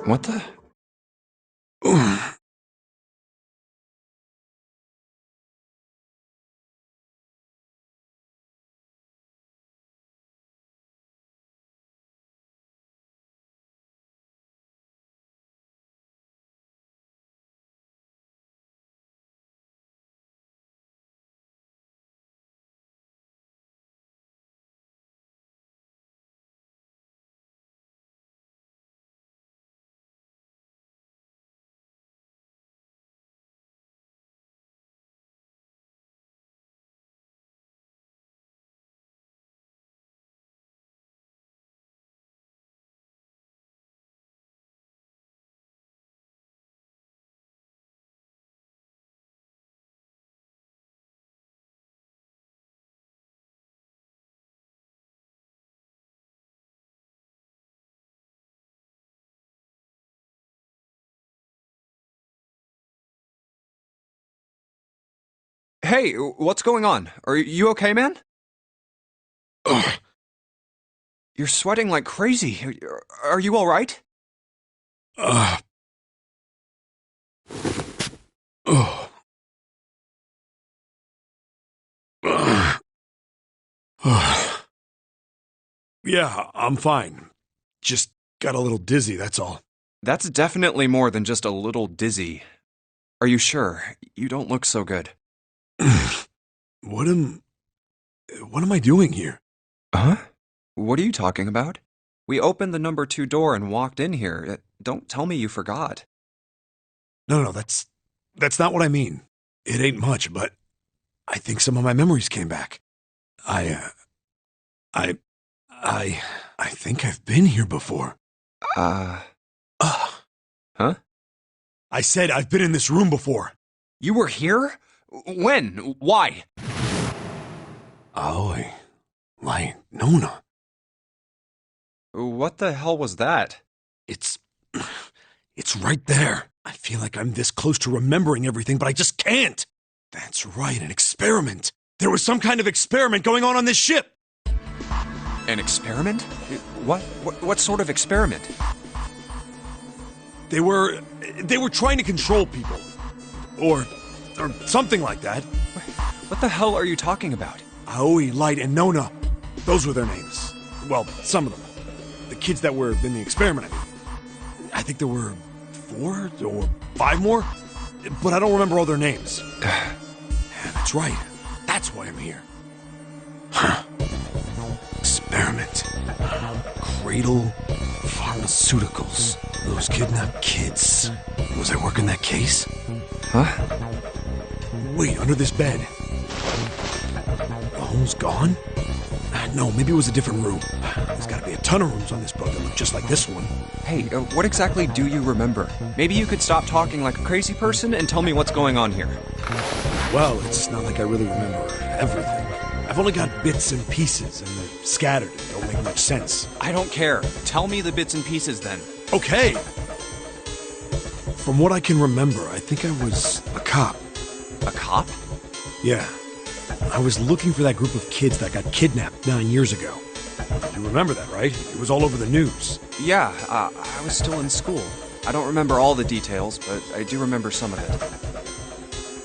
What the? Hey, what's going on? Are you okay, man? Ugh. You're sweating like crazy. Are you all right? Ugh. Ugh. Ugh. Ugh. Yeah, I'm fine. Just got a little dizzy, that's all. That's definitely more than just a little dizzy. Are you sure? You don't look so good. What am I doing here? Huh? What are you talking about? We opened the number 2 door and walked in here. Don't tell me you forgot. No, that's not what I mean. It ain't much, but I think some of my memories came back. I think I've been here before. Uh, Ugh. huh? I said I've been in this room before. You were here? When? Why? Aoi. Like, Nona. What the hell was that? It's right there. I feel like I'm this close to remembering everything, but I just can't. That's right, an experiment. There was some kind of experiment going on this ship. An experiment? What sort of experiment? They were trying to control people. Or something like that. What the hell are you talking about? Aoi, Light, and Nona. Those were their names. Well, some of them. The kids that were in the experiment, I mean. I think there were 4 or 5 more, but I don't remember all their names. Yeah, that's right. That's why I'm here. Huh. Experiment. Cradle Pharmaceuticals. Those kidnapped kids. Was I working that case? Huh? Wait, under this bed. The hole's gone? No, maybe it was a different room. There's gotta be a ton of rooms on this boat that look just like this one. Hey, what exactly do you remember? Maybe you could stop talking like a crazy person and tell me what's going on here. Well, it's not like I really remember everything. I've only got bits and pieces, and they're scattered and don't make much sense. I don't care. Tell me the bits and pieces then. Okay! From what I can remember, I think I was a cop. A cop? Yeah. I was looking for that group of kids that got kidnapped 9 years ago. You remember that, right? It was all over the news. Yeah, I was still in school. I don't remember all the details, but I do remember some of it.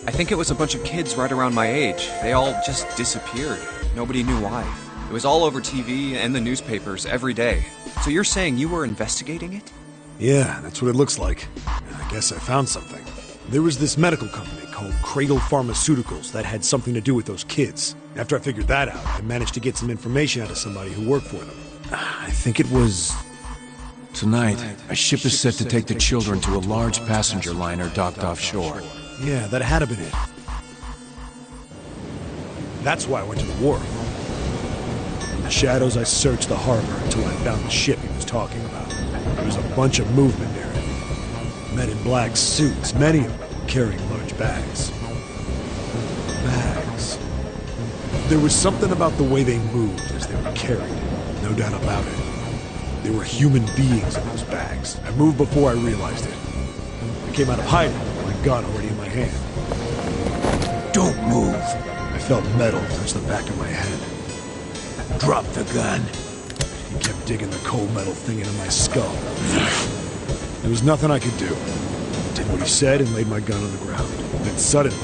I think it was a bunch of kids right around my age. They all just disappeared. Nobody knew why. It was all over TV and the newspapers every day. So you're saying you were investigating it? Yeah, that's what it looks like. I guess I found something. There was this medical company called Cradle Pharmaceuticals that had something to do with those kids. After I figured that out, I managed to get some information out of somebody who worked for them. I think it was... Tonight, a ship is set to take the children to a large passenger liner docked offshore. Yeah, that had to been it. That's why I went to the wharf. In the shadows, I searched the harbor until I found the ship he was talking about. There was a bunch of movement near it. Men in black suits, many of them carrying large bags. Bags. There was something about the way they moved as they were carried. No doubt about it. There were human beings in those bags. I moved before I realized it. I came out of hiding with my gun already in my hand. Don't move! I felt metal touch the back of my head. Drop the gun. He kept digging the cold metal thing into my skull. There was nothing I could do. Did what he said and laid my gun on the ground. Then suddenly,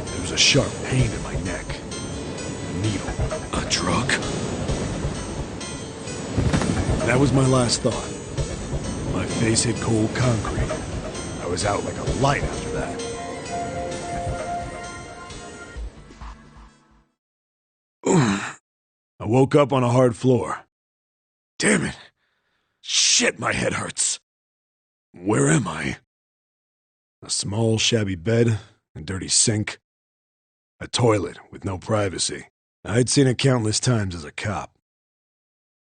there was a sharp pain in my neck. A needle. A drug? That was my last thought. My face hit cold concrete. I was out like a light after that. I woke up on a hard floor. Damn it! Shit, my head hurts. Where am I? A small, shabby bed, a dirty sink, a toilet with no privacy. I'd seen it countless times as a cop.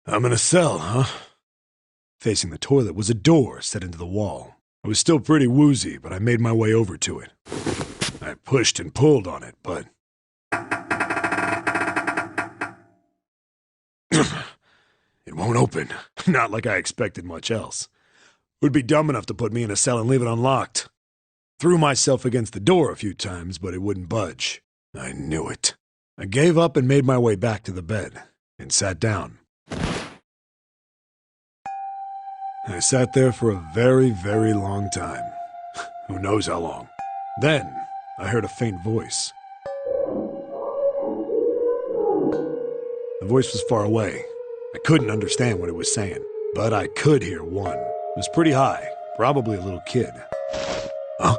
I'm in a cell, huh? Facing the toilet was a door set into the wall. I was still pretty woozy, but I made my way over to it. I pushed and pulled on it, but... it won't open. Not like I expected much else. It would be dumb enough to put me in a cell and leave it unlocked. Threw myself against the door a few times, but it wouldn't budge. I knew it. I gave up and made my way back to the bed, and sat down. I sat there for a very, very long time. Who knows how long. Then, I heard a faint voice. The voice was far away. I couldn't understand what it was saying, but I could hear one. It was pretty high, probably a little kid. Huh?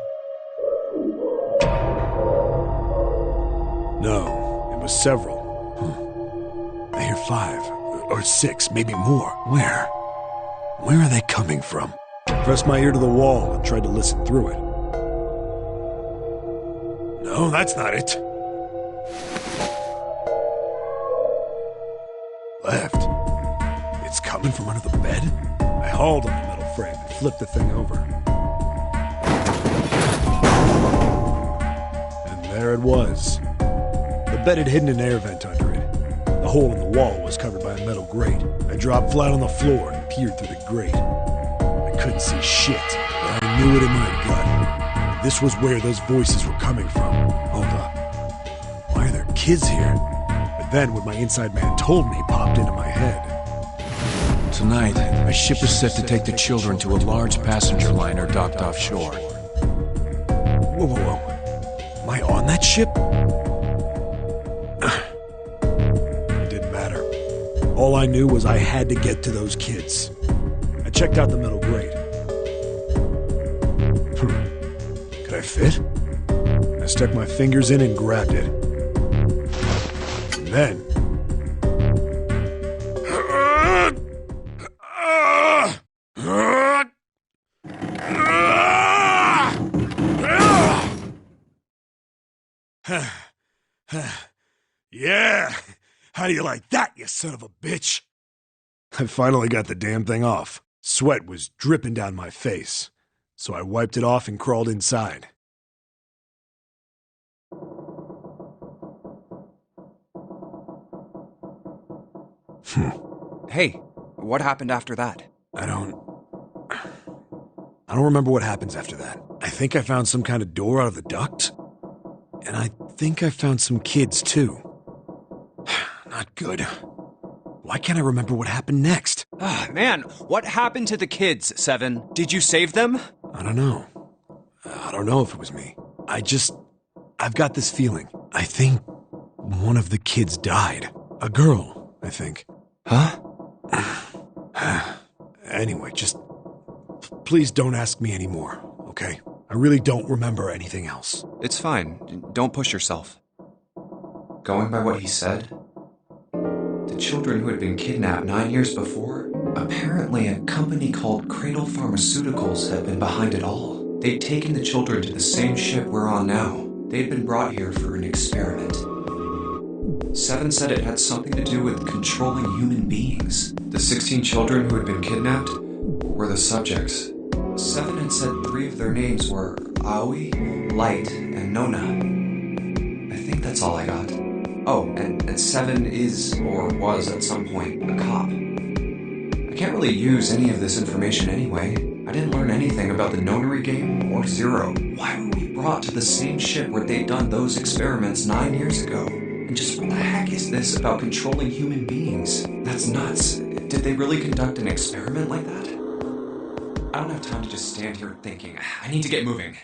No, it was several. I hear 5, or 6, maybe more. Where? Where are they coming from? I pressed my ear to the wall and tried to listen through it. No, that's not it. Left. It's coming from under the bed? I hauled on the metal frame and flipped the thing over. And there it was. The bed had hidden an air vent under it. The hole in the wall was covered by a metal grate. I dropped flat on the floor and peered through the grate. I couldn't see shit, but I knew it in my gut. This was where those voices were coming from. Hold up. Why are there kids here? But then what my inside man told me popped into my head. Tonight, a ship is set to take the children to a large passenger liner docked offshore. Whoa, whoa, whoa. Am I on that ship? It didn't matter. All I knew was I had to get to those kids. I checked out the metal grate. Could I fit? I stuck my fingers in and grabbed it. And then... Yeah! How do you like that, you son of a bitch? I finally got the damn thing off. Sweat was dripping down my face, so I wiped it off and crawled inside. Hey, what happened after that? I don't remember what happens after that. I think I found some kind of door out of the duct. And I think I found some kids, too. Not good. Why can't I remember what happened next? Man, what happened to the kids, Seven? Did you save them? I don't know. I don't know if it was me. I've got this feeling. I think one of the kids died. A girl, I think. Huh? Anyway, just please don't ask me anymore, okay? I really don't remember anything else. It's fine. Don't push yourself. Going by what he said, the children who had been kidnapped 9 years before, apparently a company called Cradle Pharmaceuticals had been behind it all. They'd taken the children to the same ship we're on now. They'd been brought here for an experiment. Seven said it had something to do with controlling human beings. The 16 children who had been kidnapped were the subjects. Seven had said 3 of their names were Aoi, Light, and Nona. I think that's all I got. Oh, and Seven is, or was at some point, a cop. I can't really use any of this information anyway. I didn't learn anything about the nonary game or Zero. Why were we brought to the same ship where they'd done those experiments 9 years ago? And just what the heck is this about controlling human beings? That's nuts. Did they really conduct an experiment like that? I don't have time to just stand here thinking. I need to get moving.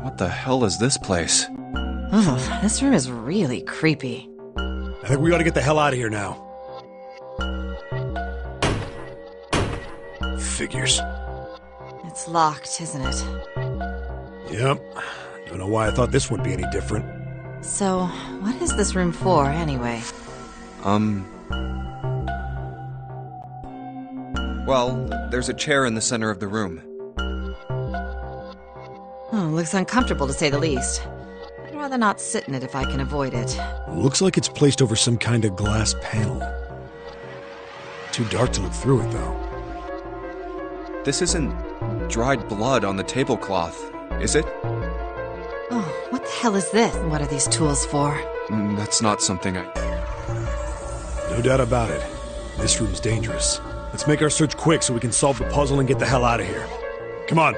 What the hell is this place? Oh, this room is really creepy. I think we ought to get the hell out of here now. Figures. It's locked, isn't it? Yep. Don't know why I thought this would be any different. So, what is this room for, anyway? Well, there's a chair in the center of the room. Oh, looks uncomfortable to say the least. I'd rather not sit in it if I can avoid it. Looks like it's placed over some kind of glass panel. Too dark to look through it, though. This isn't dried blood on the tablecloth, is it? Oh, what the hell is this? What are these tools for? That's not something I... No doubt about it. This room's dangerous. Let's make our search quick so we can solve the puzzle and get the hell out of here. Come on.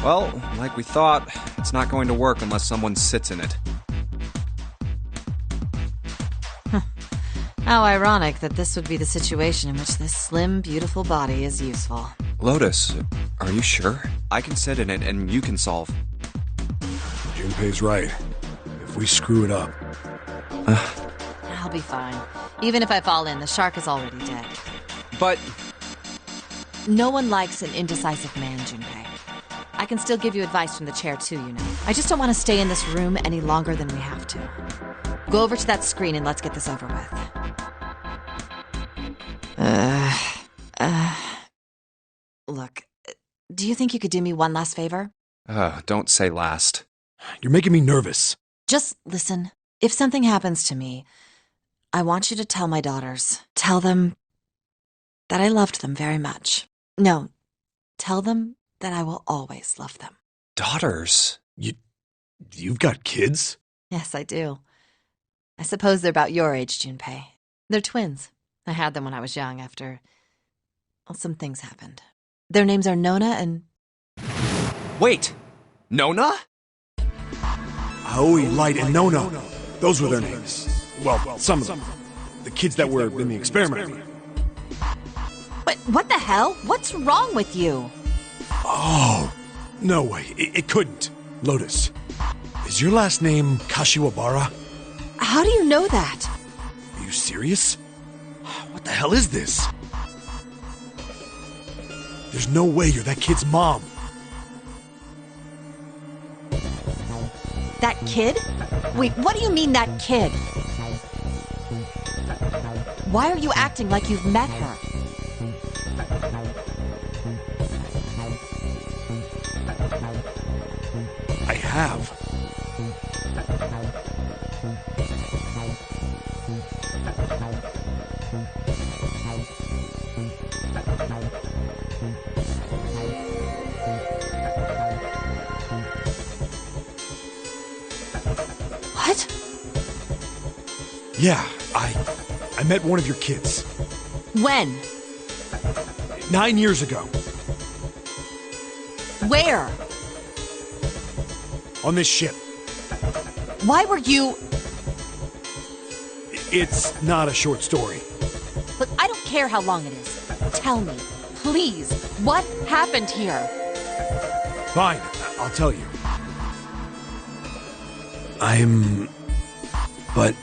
Well, like we thought, it's not going to work unless someone sits in it. How ironic that this would be the situation in which this slim, beautiful body is useful. Lotus, are you sure? I can sit in it and you can solve. Junpei's right. If we screw it up... I'll be fine. Even if I fall in, the shark is already dead. But... No one likes an indecisive man, Junpei. I can still give you advice from the chair too, you know. I just don't want to stay in this room any longer than we have to. Go over to that screen and let's get this over with. Look, do you think you could do me one last favor? Don't say last. You're making me nervous. Just listen. If something happens to me, I want you to tell my daughters. Tell them that I loved them very much. No, tell them that I will always love them. Daughters? You've got kids? Yes, I do. I suppose they're about your age, Junpei. They're twins. I had them when I was young after... well, some things happened. Their names are Nona and... Wait! Nona? Aoi, Light, and Nona. Those were their names. Well, some of them. The kids that were in the experiment. But what the hell? What's wrong with you? Oh, no way. It couldn't. Lotus, is your last name Kashiwabara? How do you know that? Are you serious? What the hell is this? There's no way you're that kid's mom. That kid? Wait, what do you mean, that kid? Why are you acting like you've met her? I have. What? Yeah, I met one of your kids. When? 9 years ago. Where? On this ship. Why were you... It's not a short story. Look, I don't care how long it is. Tell me, please, what happened here? Fine, I'll tell you. But...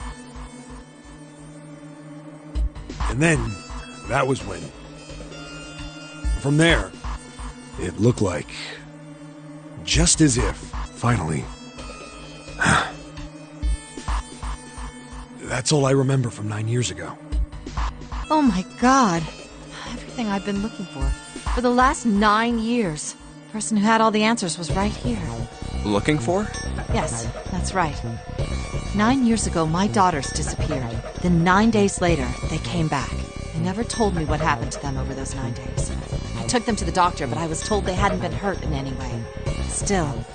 And then, that was when... From there, it looked like... Just as if, finally... That's all I remember from 9 years ago. Oh my God. Everything I've been looking for the last 9 years. The person who had all the answers was right here. Looking for? Yes, that's right. 9 years ago, my daughters disappeared. Then 9 days later, they came back. They never told me what happened to them over those 9 days. I took them to the doctor, but I was told they hadn't been hurt in any way. Still,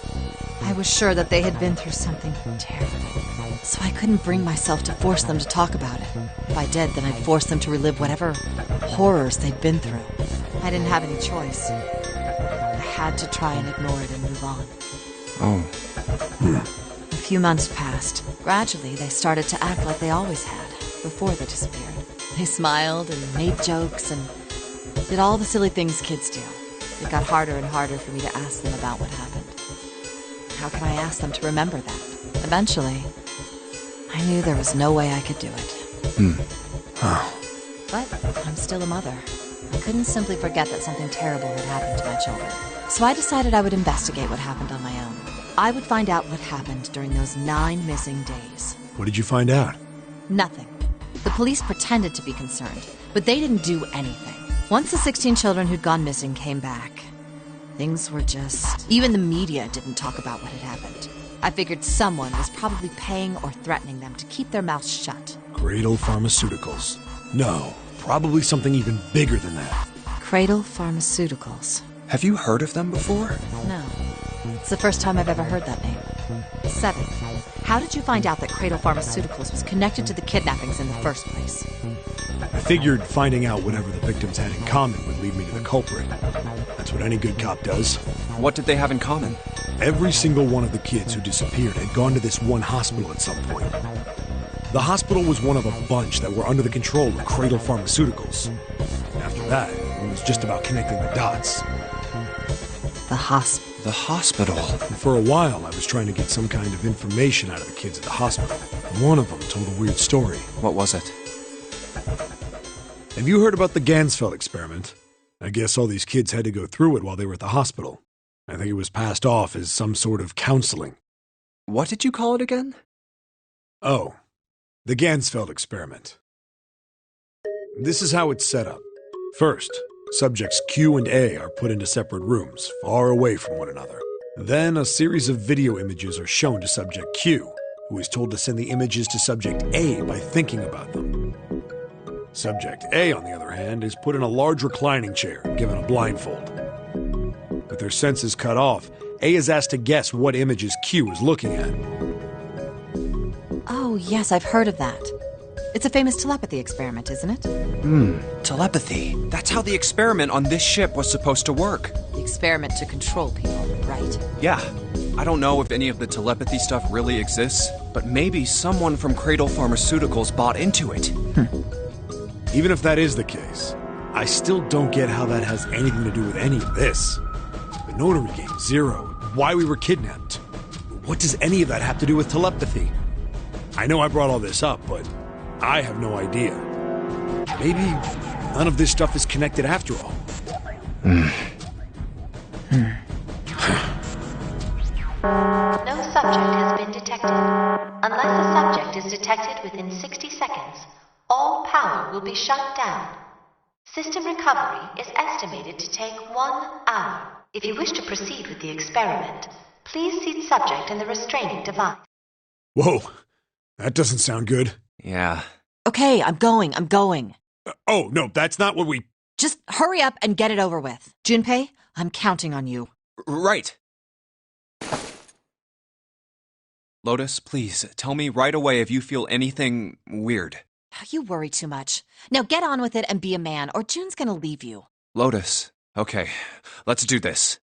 I was sure that they had been through something terrible. So I couldn't bring myself to force them to talk about it. If I did, then I'd force them to relive whatever horrors they'd been through. I didn't have any choice. I had to try and ignore it and move on. Oh. A few months passed. Gradually, they started to act like they always had, before they disappeared. They smiled and made jokes and did all the silly things kids do. It got harder and harder for me to ask them about what happened. How could I ask them to remember that? Eventually, I knew there was no way I could do it. But I'm still a mother. I couldn't simply forget that something terrible had happened to my children. So I decided I would investigate what happened on my own. I would find out what happened during those 9 missing days. What did you find out? Nothing. The police pretended to be concerned, but they didn't do anything. Once the 16 children who'd gone missing came back, things were just... Even the media didn't talk about what had happened. I figured someone was probably paying or threatening them to keep their mouths shut. Cradle Pharmaceuticals. No, probably something even bigger than that. Cradle Pharmaceuticals. Have you heard of them before? No. It's the first time I've ever heard that name. 7. How did you find out that Cradle Pharmaceuticals was connected to the kidnappings in the first place? I figured finding out whatever the victims had in common would lead me to the culprit. That's what any good cop does. What did they have in common? Every single one of the kids who disappeared had gone to this one hospital at some point. The hospital was one of a bunch that were under the control of Cradle Pharmaceuticals. After that, it was just about connecting the dots. The hospital. The hospital. And for a while, I was trying to get some kind of information out of the kids at the hospital. One of them told a weird story. What was it? Have you heard about the Gansfeld experiment? I guess all these kids had to go through it while they were at the hospital. I think it was passed off as some sort of counseling. What did you call it again? Oh, the Gansfeld experiment. This is how it's set up. First, subjects Q and A are put into separate rooms, far away from one another. Then a series of video images are shown to subject Q, who is told to send the images to subject A by thinking about them. Subject A, on the other hand, is put in a large reclining chair and given a blindfold. With their senses cut off, A is asked to guess what images Q is looking at. Oh, yes, I've heard of that. It's a famous telepathy experiment, isn't it? Telepathy. That's how the experiment on this ship was supposed to work. The experiment to control people, right? Yeah. I don't know if any of the telepathy stuff really exists, but maybe someone from Cradle Pharmaceuticals bought into it. Even if that is the case, I still don't get how that has anything to do with any of this. The notary game, Zero, why we were kidnapped. What does any of that have to do with telepathy? I know I brought all this up, but I have no idea. Maybe none of this stuff is connected after all. No subject has been detected. Unless a subject is detected within 60 seconds, all power will be shut down. System recovery is estimated to take 1 hour. If you wish to proceed with the experiment, please seat subject in the restraining device. Whoa, that doesn't sound good. Yeah. Okay, I'm going. Oh, no, that's not what we... Just hurry up and get it over with. Junpei, I'm counting on you. Right. Lotus, please, tell me right away if you feel anything weird. You worry too much. Now get on with it and be a man, or June's gonna leave you. Lotus. Okay, let's do this.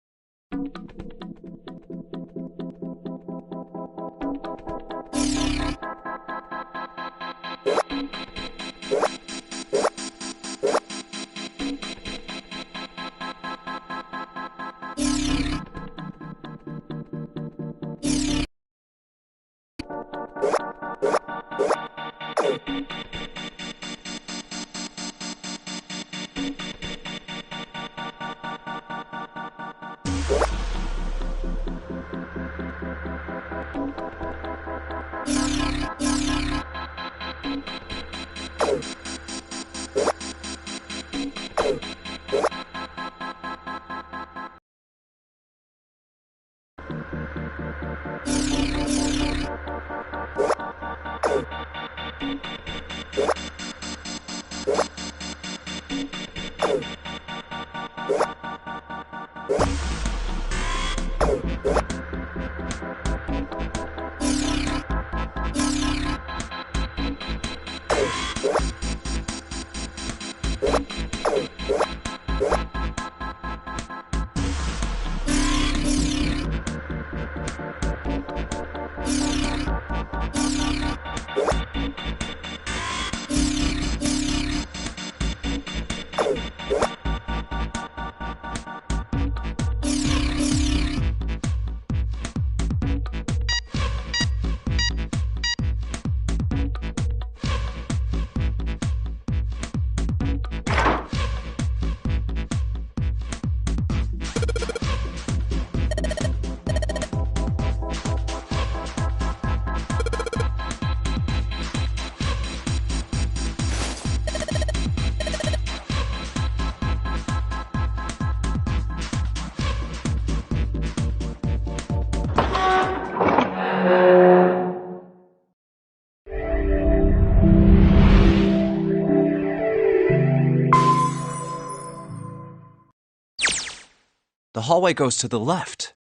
The hallway goes to the left.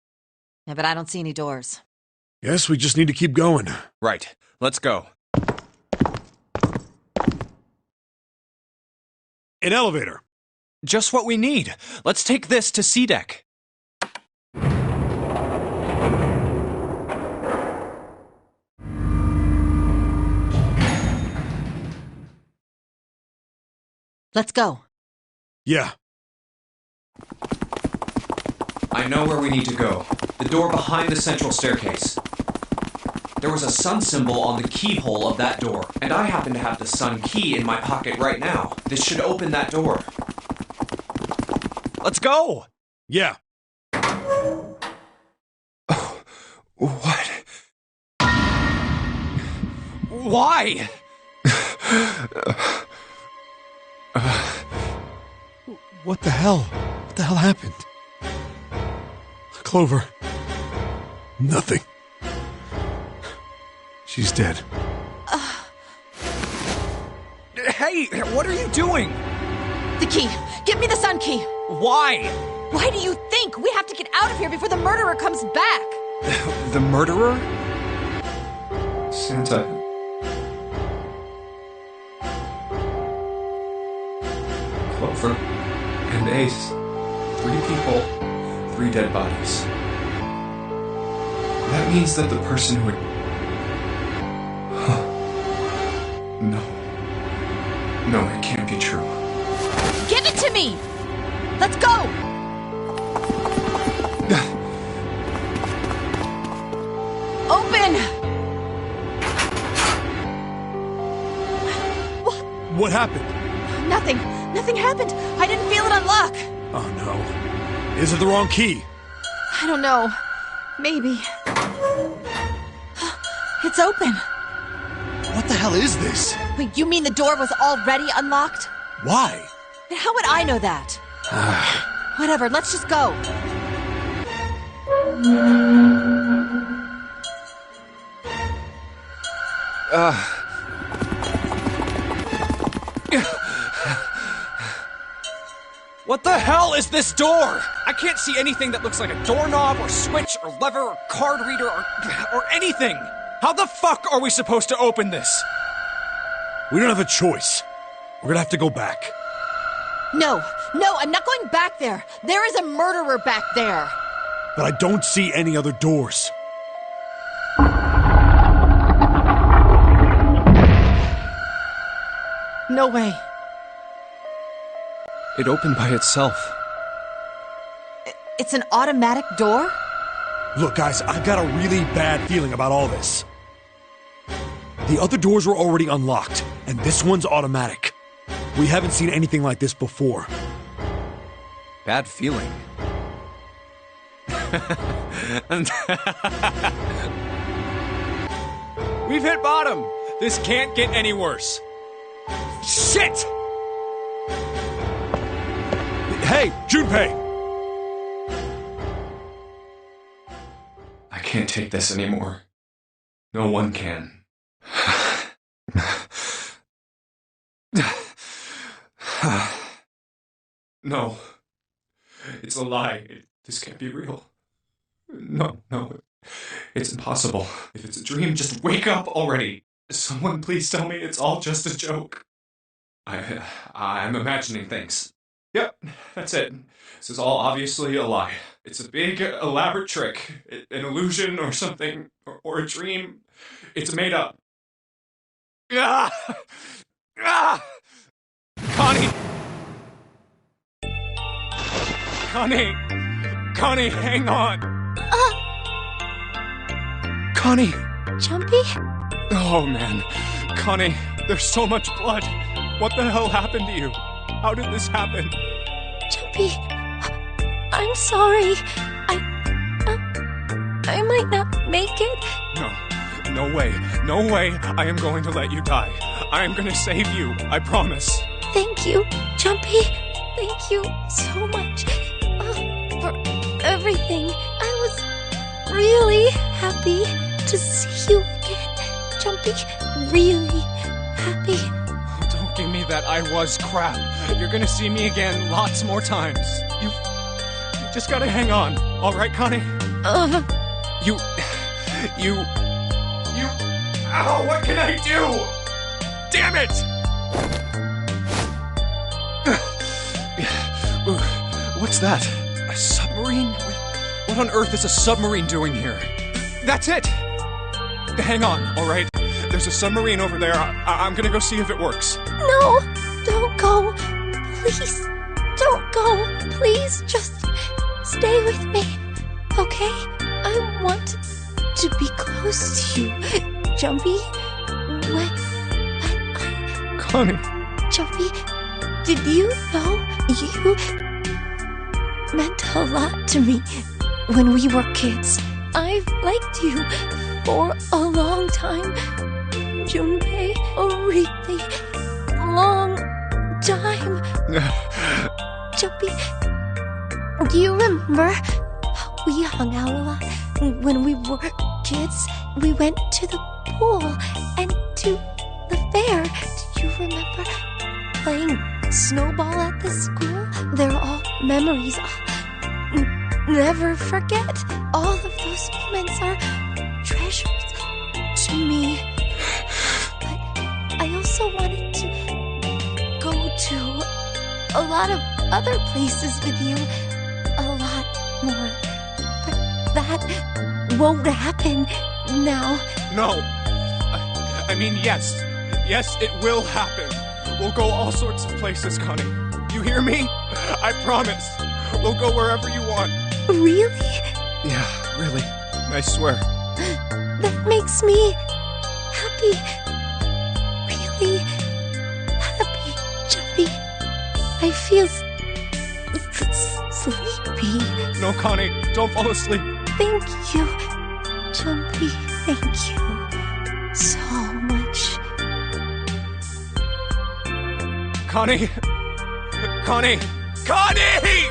Yeah, but I don't see any doors. Guess we just need to keep going. Right. Let's go. An elevator. Just what we need. Let's take this to C deck. Let's go. Yeah. I know where we need to go. The door behind the central staircase. There was a sun symbol on the keyhole of that door, and I happen to have the sun key in my pocket right now. This should open that door. Let's go! Yeah. Oh, what? Why? What the hell? What the hell happened? Clover. Nothing. She's dead. Hey, what are you doing? The key! Give me the sun key! Why? Why do you think? We have to get out of here before the murderer comes back! The murderer? Santa. Clover. And Ace. 3 people. 3 dead bodies. That means that the person who would... No. No, it can't be true. Give it to me! Let's go! Open! What happened? Nothing. Nothing happened. I didn't feel it unlock. Oh no. Is it the wrong key? I don't know. Maybe. It's open. What the hell is this? Wait, you mean the door was already unlocked? Why? And how would I know that? Whatever, let's just go. What the hell is this door? I can't see anything that looks like a doorknob or switch or lever or card reader or anything. How the fuck are we supposed to open this? We don't have a choice. We're gonna have to go back. No, I'm not going back there. There is a murderer back there. But I don't see any other doors. No way. It opened by itself. It's an automatic door? Look, guys, I've got a really bad feeling about all this. The other doors were already unlocked, and this one's automatic. We haven't seen anything like this before. Bad feeling. We've hit bottom. This can't get any worse. Shit! Hey, Junpei! I can't take this anymore. No one can. No. It's a lie. This can't be real. No. It's impossible. If it's a dream, just wake up already. Someone please tell me it's all just a joke. I'm imagining things. Yep, that's it. This is all obviously a lie. It's a big, elaborate trick. An illusion or something. Or a dream. It's made up. Ah! Ah! Connie! Connie, hang on! Connie! Jumpy? Oh, man. Connie, there's so much blood. What the hell happened to you? How did this happen? Jumpy, I'm sorry. I might not make it. No way. No way I am going to let you die. I am going to save you. I promise. Thank you, Jumpy. Thank you so much for everything. I was really happy to see you again, Jumpy. Really happy. Don't give me that I was crap. You're gonna see me again lots more times. You just gotta hang on. All right, Connie? Ow, what can I do? Damn it! What's that? A submarine? What on earth is a submarine doing here? That's it! Hang on, alright? There's a submarine over there. I'm gonna go see if it works. No, don't go. Please, don't go. Please, just stay with me, okay? I want to be close to you, Jumpy. When I... Connie. Jumpy, did you know you meant a lot to me when we were kids? I've liked you for a long time, Junpei, a really long time. Jumpy, do you remember how we hung out a lot when we were kids? We went to the pool and to the fair. Do you remember playing snowball at the school? They're all memories I'll never forget. All of those moments are treasures to me. But I also wanted to go to a lot of other places with you. A lot more. But that won't happen now. No. I mean, yes. Yes, it will happen. We'll go all sorts of places, Connie. You hear me? I promise. We'll go wherever you want. Really? Yeah, really. I swear. That makes me happy. Really happy, Jumpy. I feel sleepy. No, Connie, don't fall asleep. Thank you, Jumpy. Thank you so much. Connie! Connie! Connie!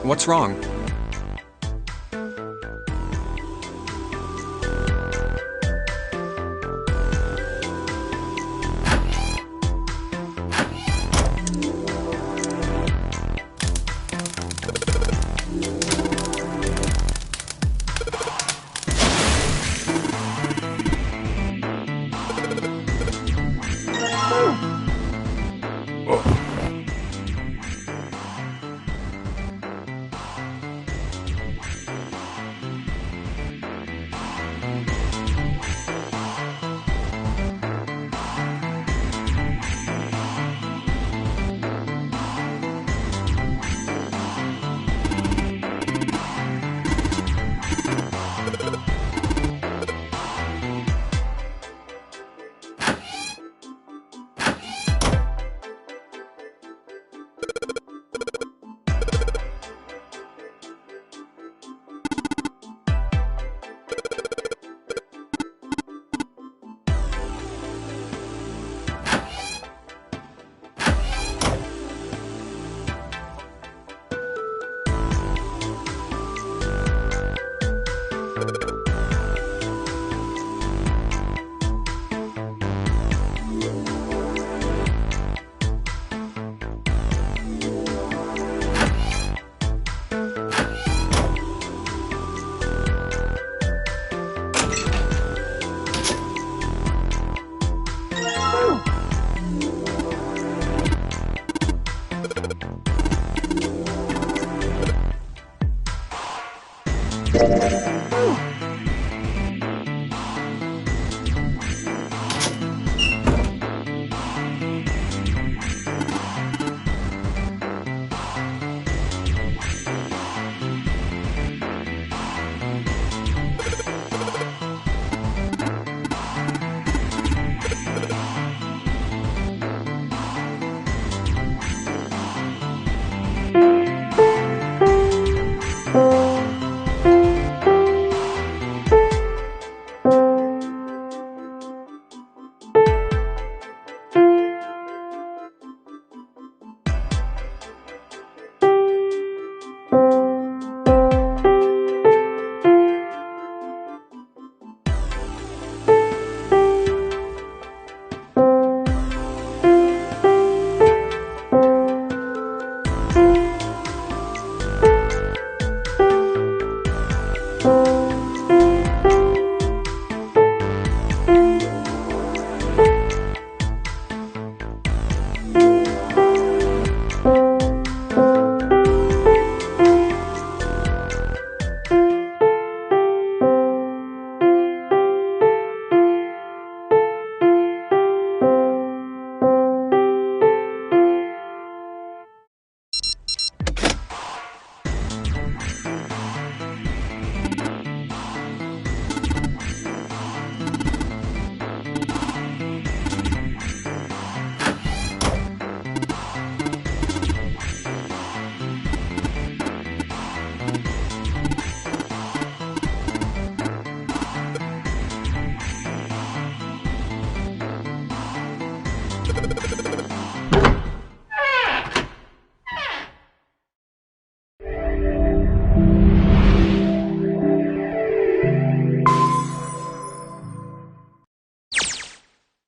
What's wrong?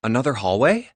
Another hallway?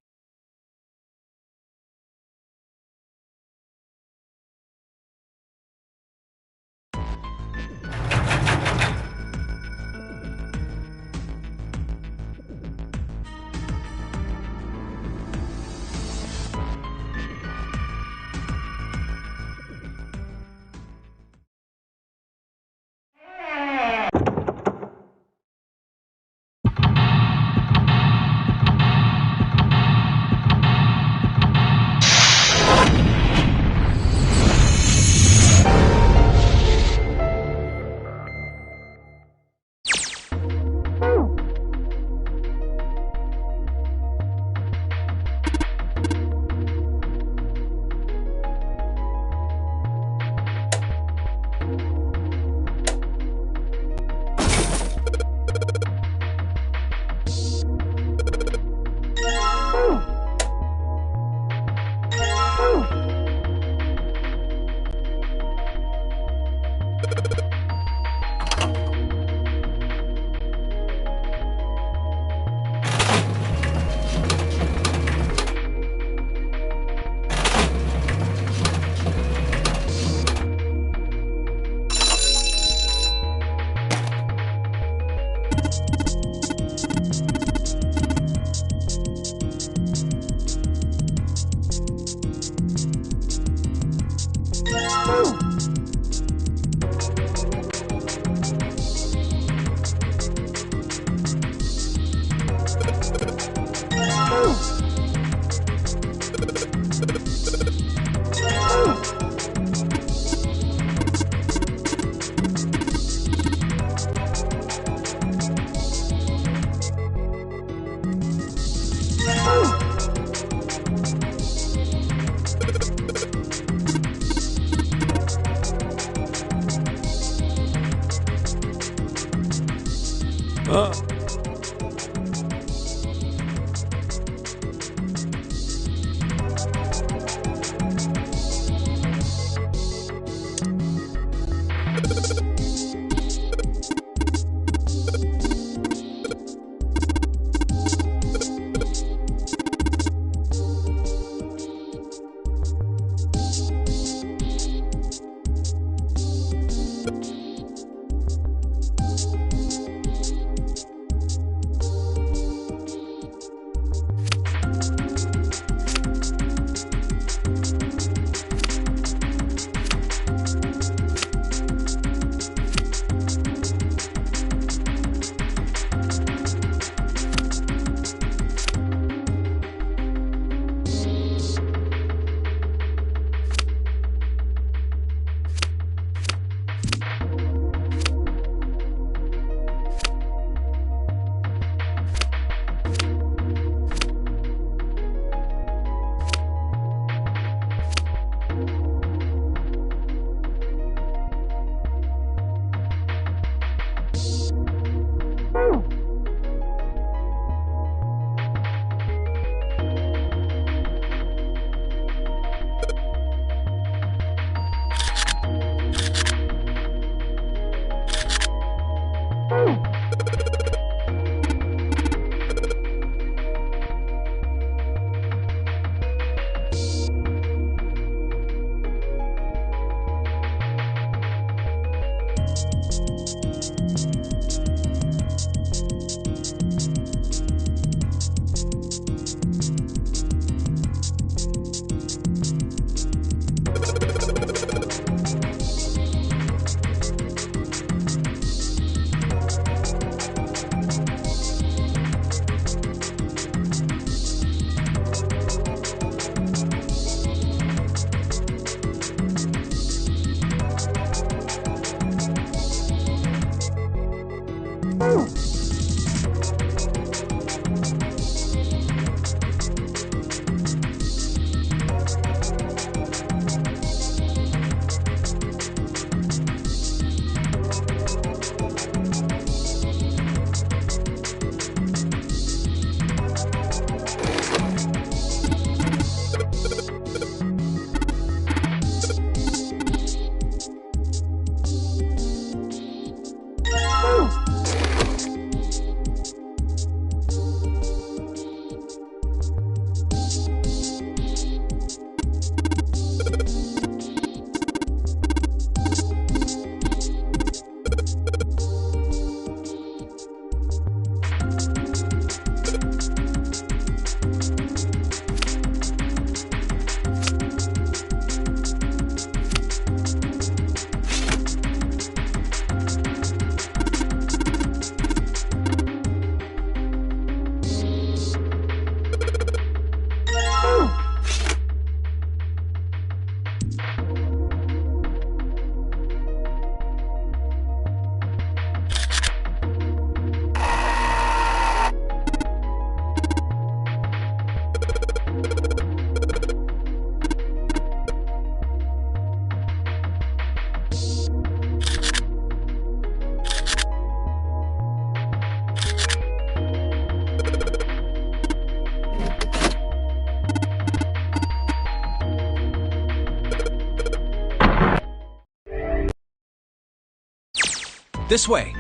This way!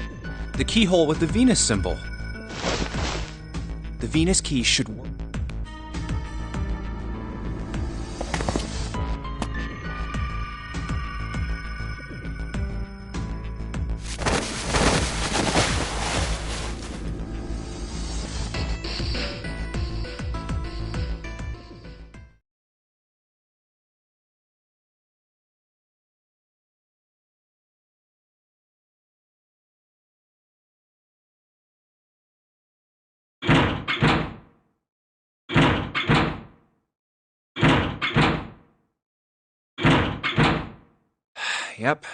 The keyhole with the Venus symbol. The Venus key should work. Yep.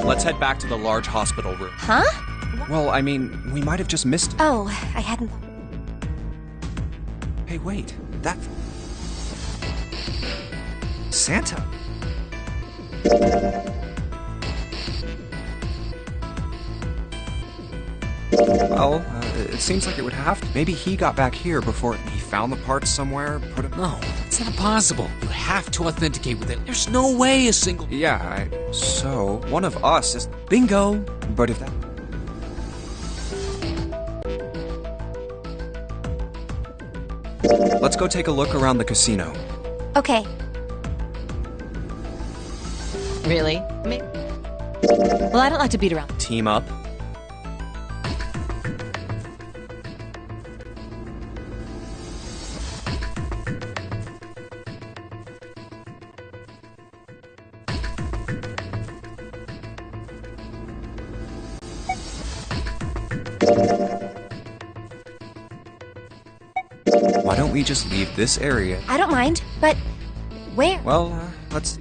Let's head back to the large hospital room. Huh? Well, I mean, we might have just missed... Oh, I hadn't... Hey, wait. That's... Santa. Well, it seems like it would have to. Maybe he got back here before he found the parts somewhere, put it... No, it's not possible. You have to authenticate with it. There's no way a single... Yeah, so, one of us is... Bingo! But if that... Let's go take a look around the casino. Okay. Really? Me? Well, I don't like to beat around. Team up. Why don't we just leave this area? I don't mind, but where? Well, let's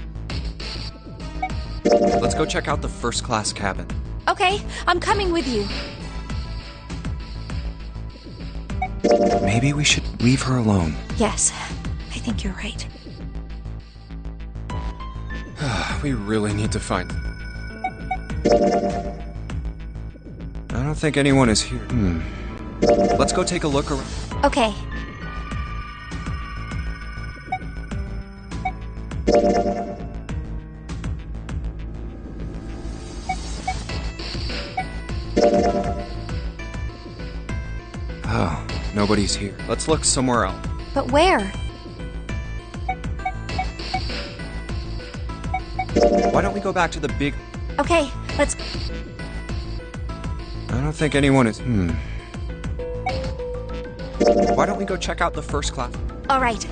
go check out the first class cabin. Okay, I'm coming with you. Maybe we should leave her alone. Yes, I think you're right. We really need to find... I don't think anyone is here. Let's go take a look around. Okay. Oh, nobody's here. Let's look somewhere else. But where? Why don't we go back to the big... Okay, let's... I don't think anyone is... Why don't we go check out the first class? All right.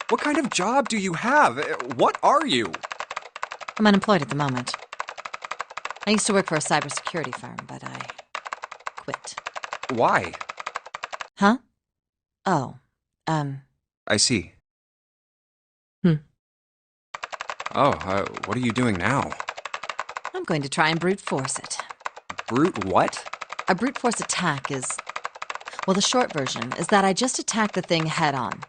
What kind of job do you have? What are you? I'm unemployed at the moment. I used to work for a cybersecurity firm, but I quit. Why? Huh? Oh, I see. Hmm. Oh, what are you doing now? I'm going to try and brute force it. Brute what? A brute force attack is... Well, the short version is that I just attack the thing head on.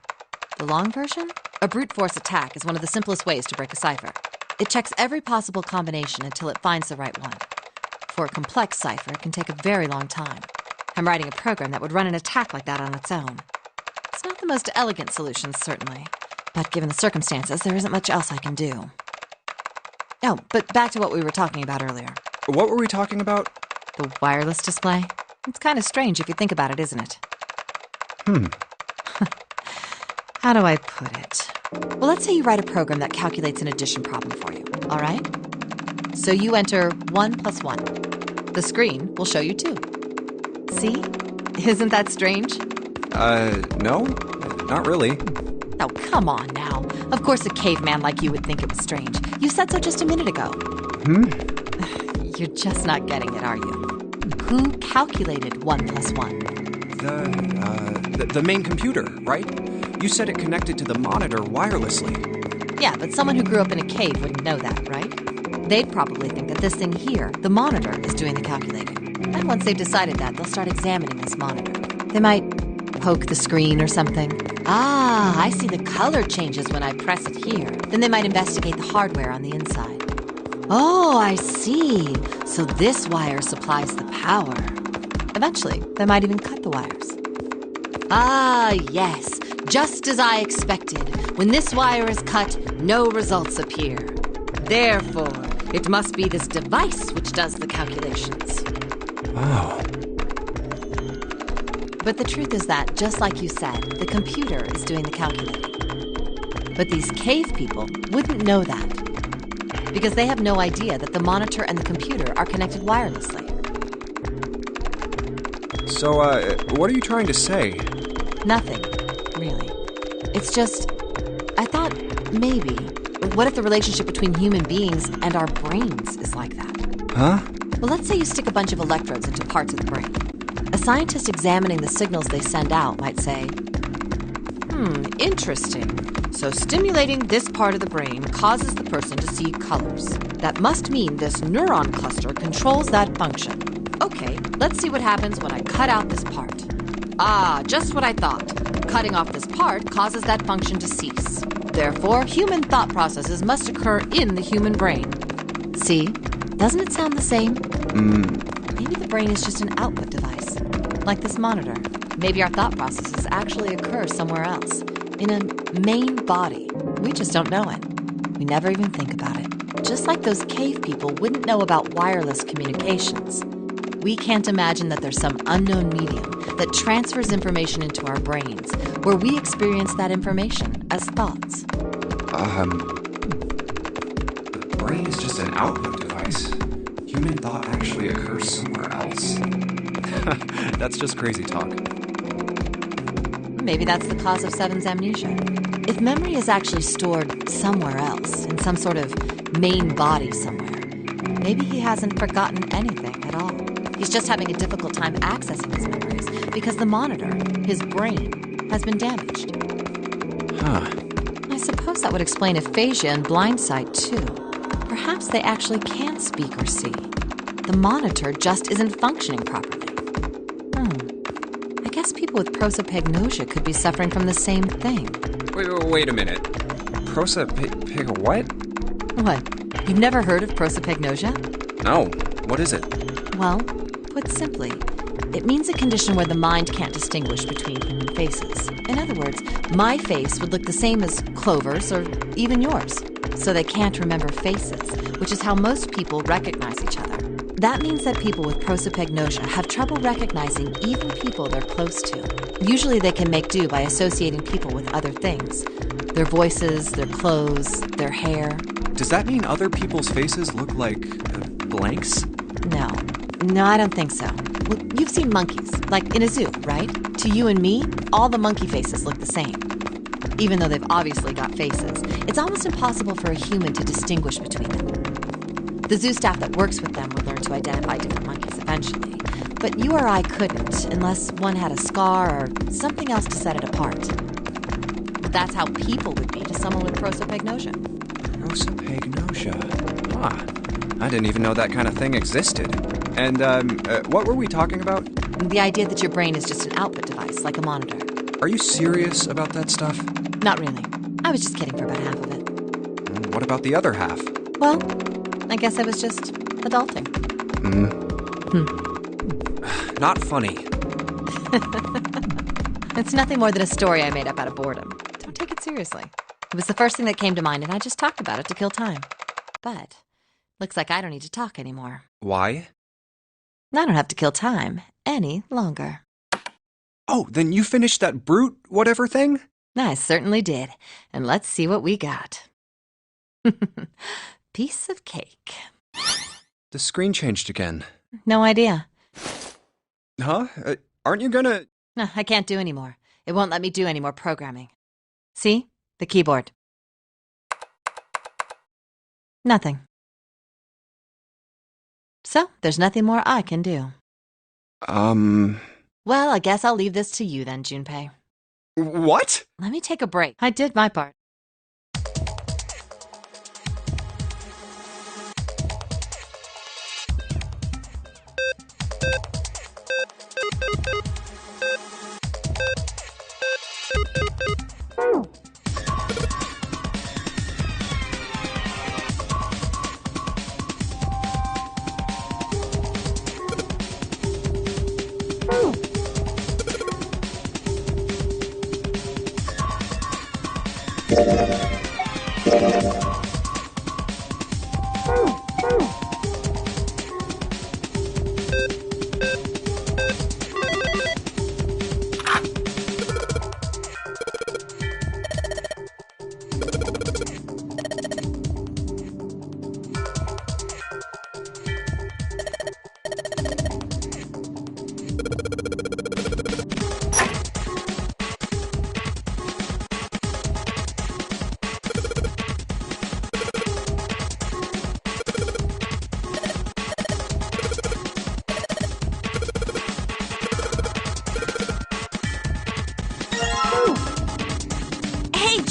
The long version? A brute force attack is one of the simplest ways to break a cipher. It checks every possible combination until it finds the right one. For a complex cipher, it can take a very long time. I'm writing a program that would run an attack like that on its own. It's not the most elegant solution, certainly, but given the circumstances, there isn't much else I can do. Oh, but back to what we were talking about earlier. What were we talking about? The wireless display? It's kind of strange if you think about it, isn't it? How do I put it? Well, let's say you write a program that calculates an addition problem for you, all right? So you enter 1 plus 1. The screen will show you 2. See? Isn't that strange? No, not really. Oh, come on now. Of course a caveman like you would think it was strange. You said so just a minute ago. You're just not getting it, are you? Who calculated 1 plus 1? The main computer, right? You said it connected to the monitor wirelessly. Yeah, but someone who grew up in a cave wouldn't know that, right? They'd probably think that this thing here, the monitor, is doing the calculating. And once they've decided that, they'll start examining this monitor. They might poke the screen or something. Ah, I see the color changes when I press it here. Then they might investigate the hardware on the inside. Oh, I see. So this wire supplies the power. Eventually, they might even cut the wires. Ah, yes. Just as I expected. When this wire is cut, no results appear. Therefore, it must be this device which does the calculations. Oh. But the truth is that, just like you said, the computer is doing the calculating. But these cave people wouldn't know that, because they have no idea that the monitor and the computer are connected wirelessly. So, what are you trying to say? Nothing, really. It's just, I thought maybe, what if the relationship between human beings and our brains is like that? Huh? Well, let's say you stick a bunch of electrodes into parts of the brain. A scientist examining the signals they send out might say, interesting. So stimulating this part of the brain causes the person to see colors. That must mean this neuron cluster controls that function. Okay, let's see what happens when I cut out this part. Ah, just what I thought. Cutting off this part causes that function to cease. Therefore, human thought processes must occur in the human brain. See? Doesn't it sound the same? Maybe the brain is just an output device, like this monitor. Maybe our thought processes actually occur somewhere else, in a main body. We just don't know it. We never even think about it. Just like those cave people wouldn't know about wireless communications. We can't imagine that there's some unknown medium that transfers information into our brains, where we experience that information as thoughts. The brain is just an output device. Human thought actually occurs somewhere else. That's just crazy talk. Maybe that's the cause of Seven's amnesia. If memory is actually stored somewhere else, in some sort of main body somewhere, maybe he hasn't forgotten anything at all. He's just having a difficult time accessing his memories because the monitor, his brain, has been damaged. Huh. I suppose that would explain aphasia and blindsight, too. Perhaps they actually can speak or see. The monitor just isn't functioning properly. I guess people with prosopagnosia could be suffering from the same thing. Wait a minute. What? What? You've never heard of prosopagnosia? No. What is it? Well, put simply, It means a condition where the mind can't distinguish between human faces. In other words, my face would look the same as Clover's or even yours. So they can't remember faces, which is how most people recognize each other. That means that people with prosopagnosia have trouble recognizing even people they're close to. Usually they can make do by associating people with other things. Their voices, their clothes, their hair. Does that mean other people's faces look like blanks? No, I don't think so. Well, you've seen monkeys, like in a zoo, right? To you and me, all the monkey faces look the same. Even though they've obviously got faces, it's almost impossible for a human to distinguish between them. The zoo staff that works with them would learn to identify different monkeys eventually, but you or I couldn't unless one had a scar or something else to set it apart. But that's how people would be to someone with prosopagnosia. Prosopagnosia. I didn't even know that kind of thing existed. And, what were we talking about? The idea that your brain is just an output device, like a monitor. Are you serious about that stuff? Not really. I was just kidding for about half of it. What about the other half? Well, I guess I was just adulting. Not funny. It's nothing more than a story I made up out of boredom. Don't take it seriously. It was the first thing that came to mind, and I just talked about it to kill time. But looks like I don't need to talk anymore. Why? I don't have to kill time any longer. Oh, then you finished that brute whatever thing? I certainly did. And let's see what we got. Piece of cake. The screen changed again. No idea. Huh? Aren't you gonna... No, I can't do anymore. It won't let me do any more programming. See? The keyboard. Nothing. So, there's nothing more I can do. Well, I guess I'll leave this to you then, Junpei. What? Let me take a break. I did my part.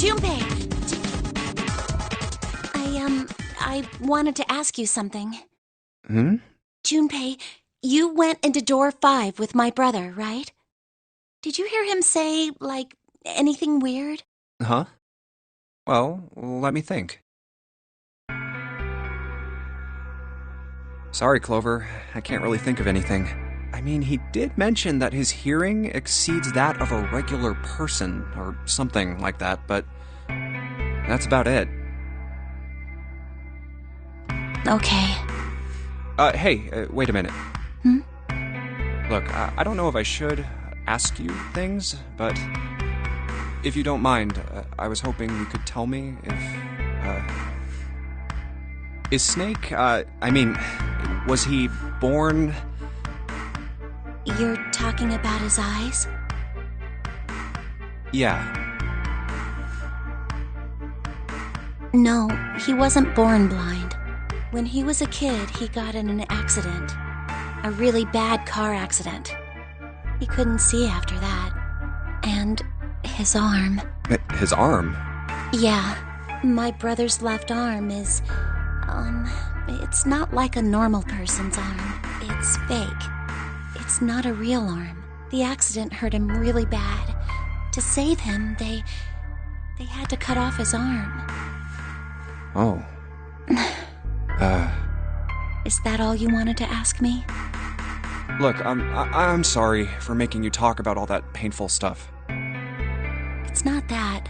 Junpei! I wanted to ask you something. Junpei, you went into door 5 with my brother, right? Did you hear him say, like, anything weird? Huh? Well, let me think. Sorry, Clover. I can't really think of anything. I mean, he did mention that his hearing exceeds that of a regular person, or something like that, but that's about it. Okay. Hey, wait a minute. Look, I don't know if I should ask you things, but if you don't mind, I was hoping you could tell me if, is Snake, was he born... You're talking about his eyes? Yeah. No, he wasn't born blind. When he was a kid, he got in an accident. A really bad car accident. He couldn't see after that. And his arm. His arm? Yeah. My brother's left arm is... it's not like a normal person's arm. It's fake. It's not a real arm. The accident hurt him really bad. To save him, they had to cut off his arm. Oh. Is that all you wanted to ask me? Look, I'm sorry for making you talk about all that painful stuff. It's not that.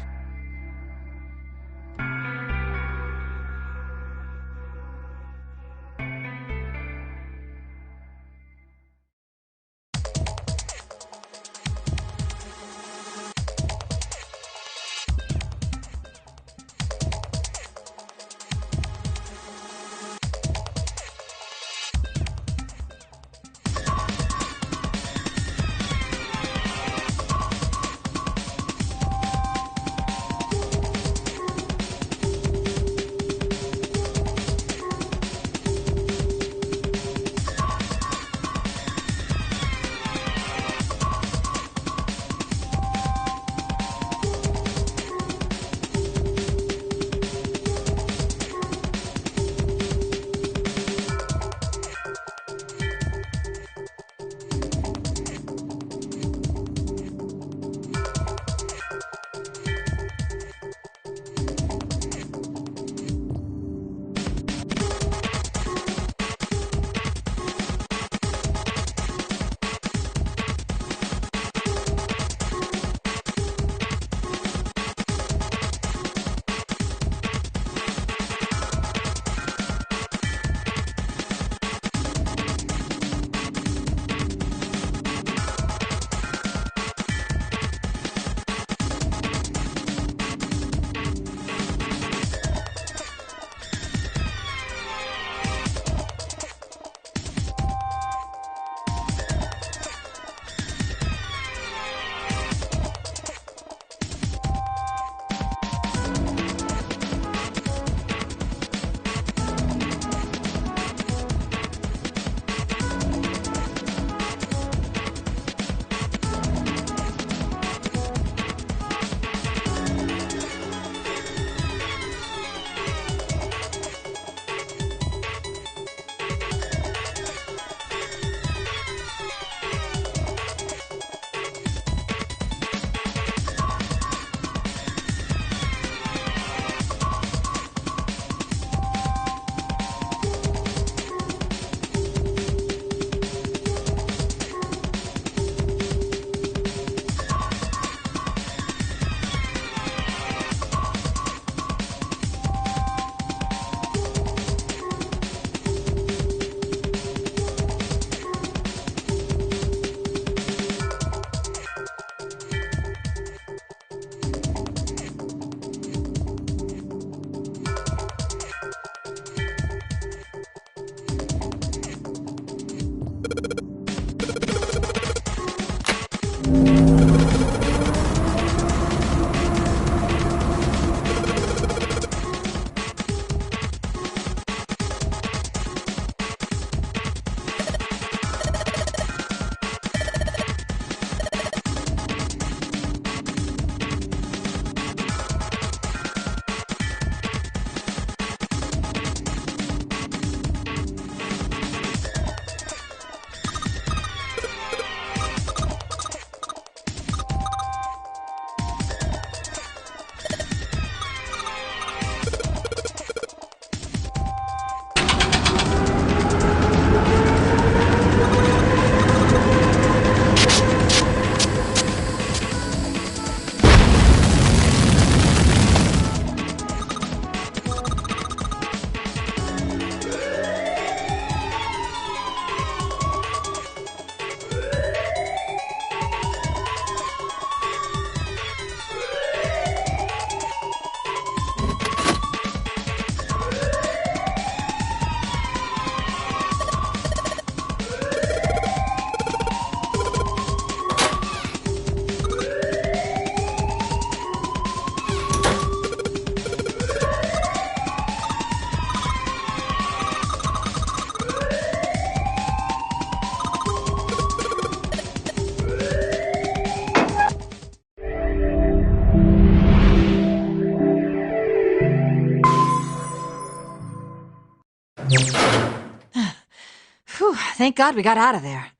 Whew, thank God we got out of there.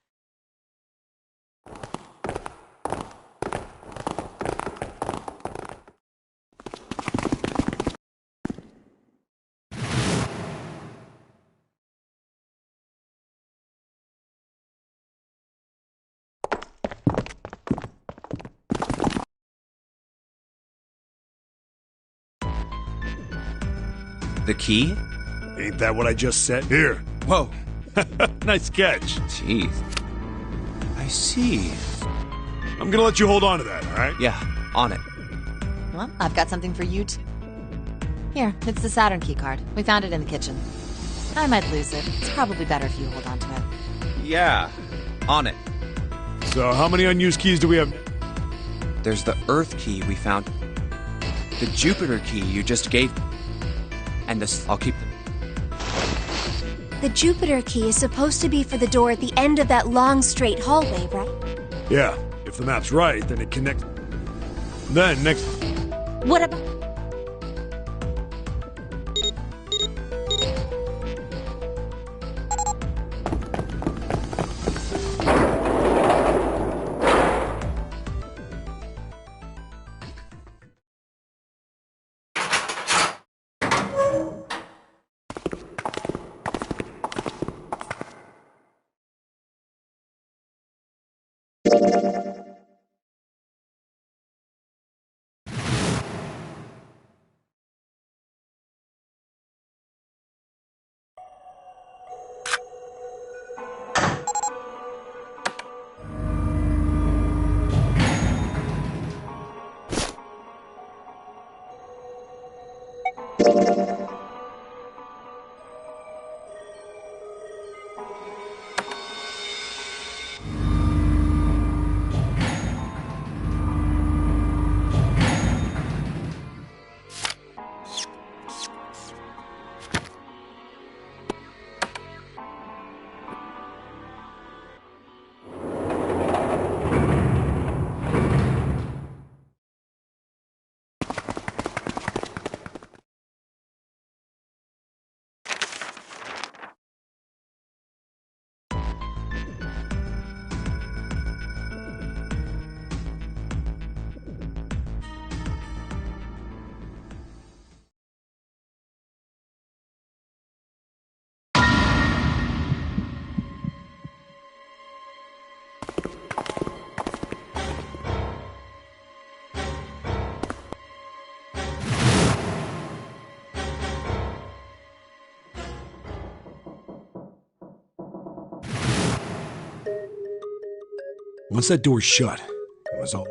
The key? Ain't that what I just said? Here. Whoa. Nice catch. Jeez. I see. I'm gonna let you hold on to that, alright? Yeah, on it. Well, I've got something for you too. Here, it's the Saturn key card. We found it in the kitchen. I might lose it. It's probably better if you hold on to it. Yeah, on it. So, how many unused keys do we have? There's the Earth key we found. The Jupiter key you just gave me. And this, I'll keep them. The Jupiter key is supposed to be for the door at the end of that long, straight hallway, right? Yeah, if the map's right, then it connects. Then, next. What about... Once that door's shut, it was all.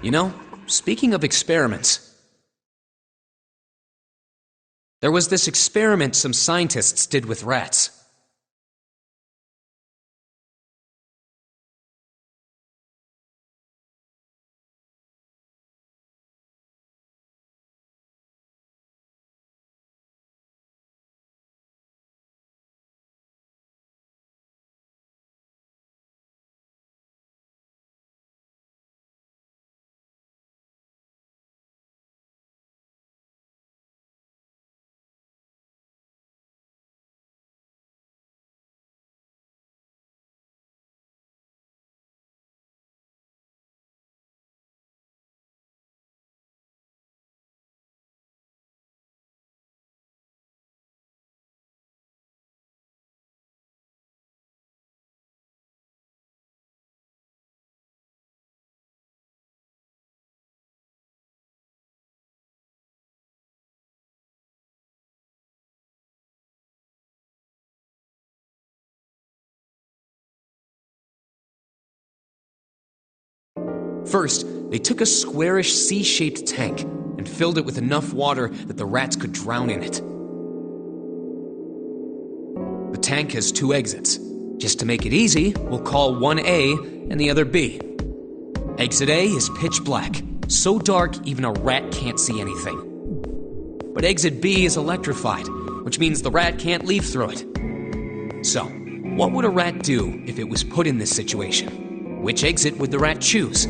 You know, speaking of experiments, there was this experiment some scientists did with rats. First, they took a squarish C-shaped tank and filled it with enough water that the rats could drown in it. The tank has 2 exits. Just to make it easy, we'll call one A and the other B. Exit A is pitch black, so dark even a rat can't see anything. But exit B is electrified, which means the rat can't leave through it. So, what would a rat do if it was put in this situation? Which exit would the rat choose?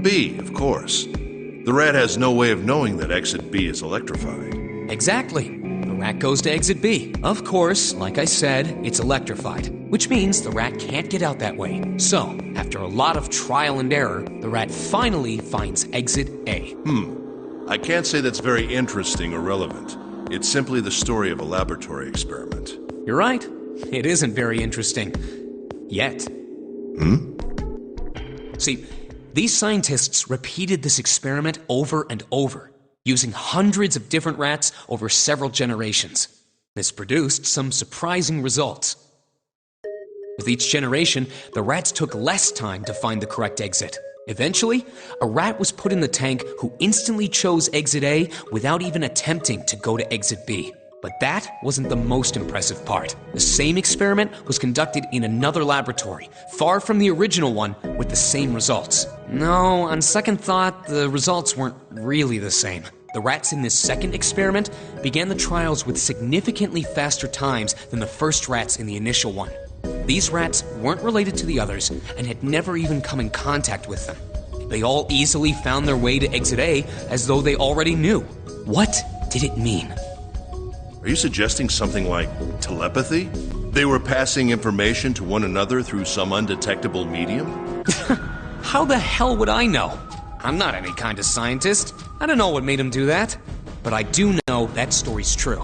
B, of course. The rat has no way of knowing that exit B is electrified. Exactly. The rat goes to exit B. Of course, like I said, it's electrified, which means the rat can't get out that way. So, after a lot of trial and error, the rat finally finds exit A. I can't say that's very interesting or relevant. It's simply the story of a laboratory experiment. You're right. It isn't very interesting. Yet. See, these scientists repeated this experiment over and over, using hundreds of different rats over several generations. This produced some surprising results. With each generation, the rats took less time to find the correct exit. Eventually, a rat was put in the tank who instantly chose exit A without even attempting to go to exit B. But that wasn't the most impressive part. The same experiment was conducted in another laboratory, far from the original one, with the same results. No, on second thought, the results weren't really the same. The rats in this second experiment began the trials with significantly faster times than the first rats in the initial one. These rats weren't related to the others and had never even come in contact with them. They all easily found their way to Exit A as though they already knew. What did it mean? Are you suggesting something like telepathy? They were passing information to one another through some undetectable medium? How the hell would I know? I'm not any kind of scientist. I don't know what made them do that. But I do know that story's true.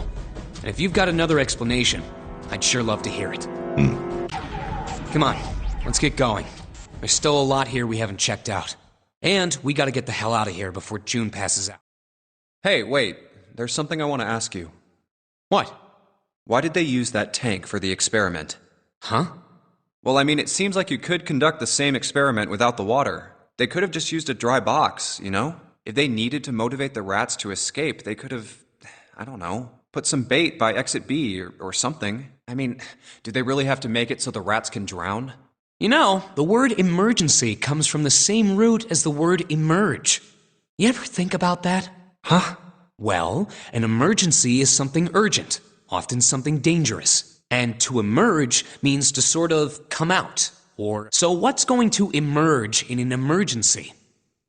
And if you've got another explanation, I'd sure love to hear it. Come on, let's get going. There's still a lot here we haven't checked out. And we gotta get the hell out of here before June passes out. Hey, wait. There's something I want to ask you. What? Why did they use that tank for the experiment? Huh? Well, I mean, it seems like you could conduct the same experiment without the water. They could have just used a dry box, you know? If they needed to motivate the rats to escape, they could have, I don't know, put some bait by exit B or something. I mean, do they really have to make it so the rats can drown? You know, the word emergency comes from the same root as the word emerge. You ever think about that? Huh? Well, an emergency is something urgent, often something dangerous. And to emerge means to sort of come out. So what's going to emerge in an emergency?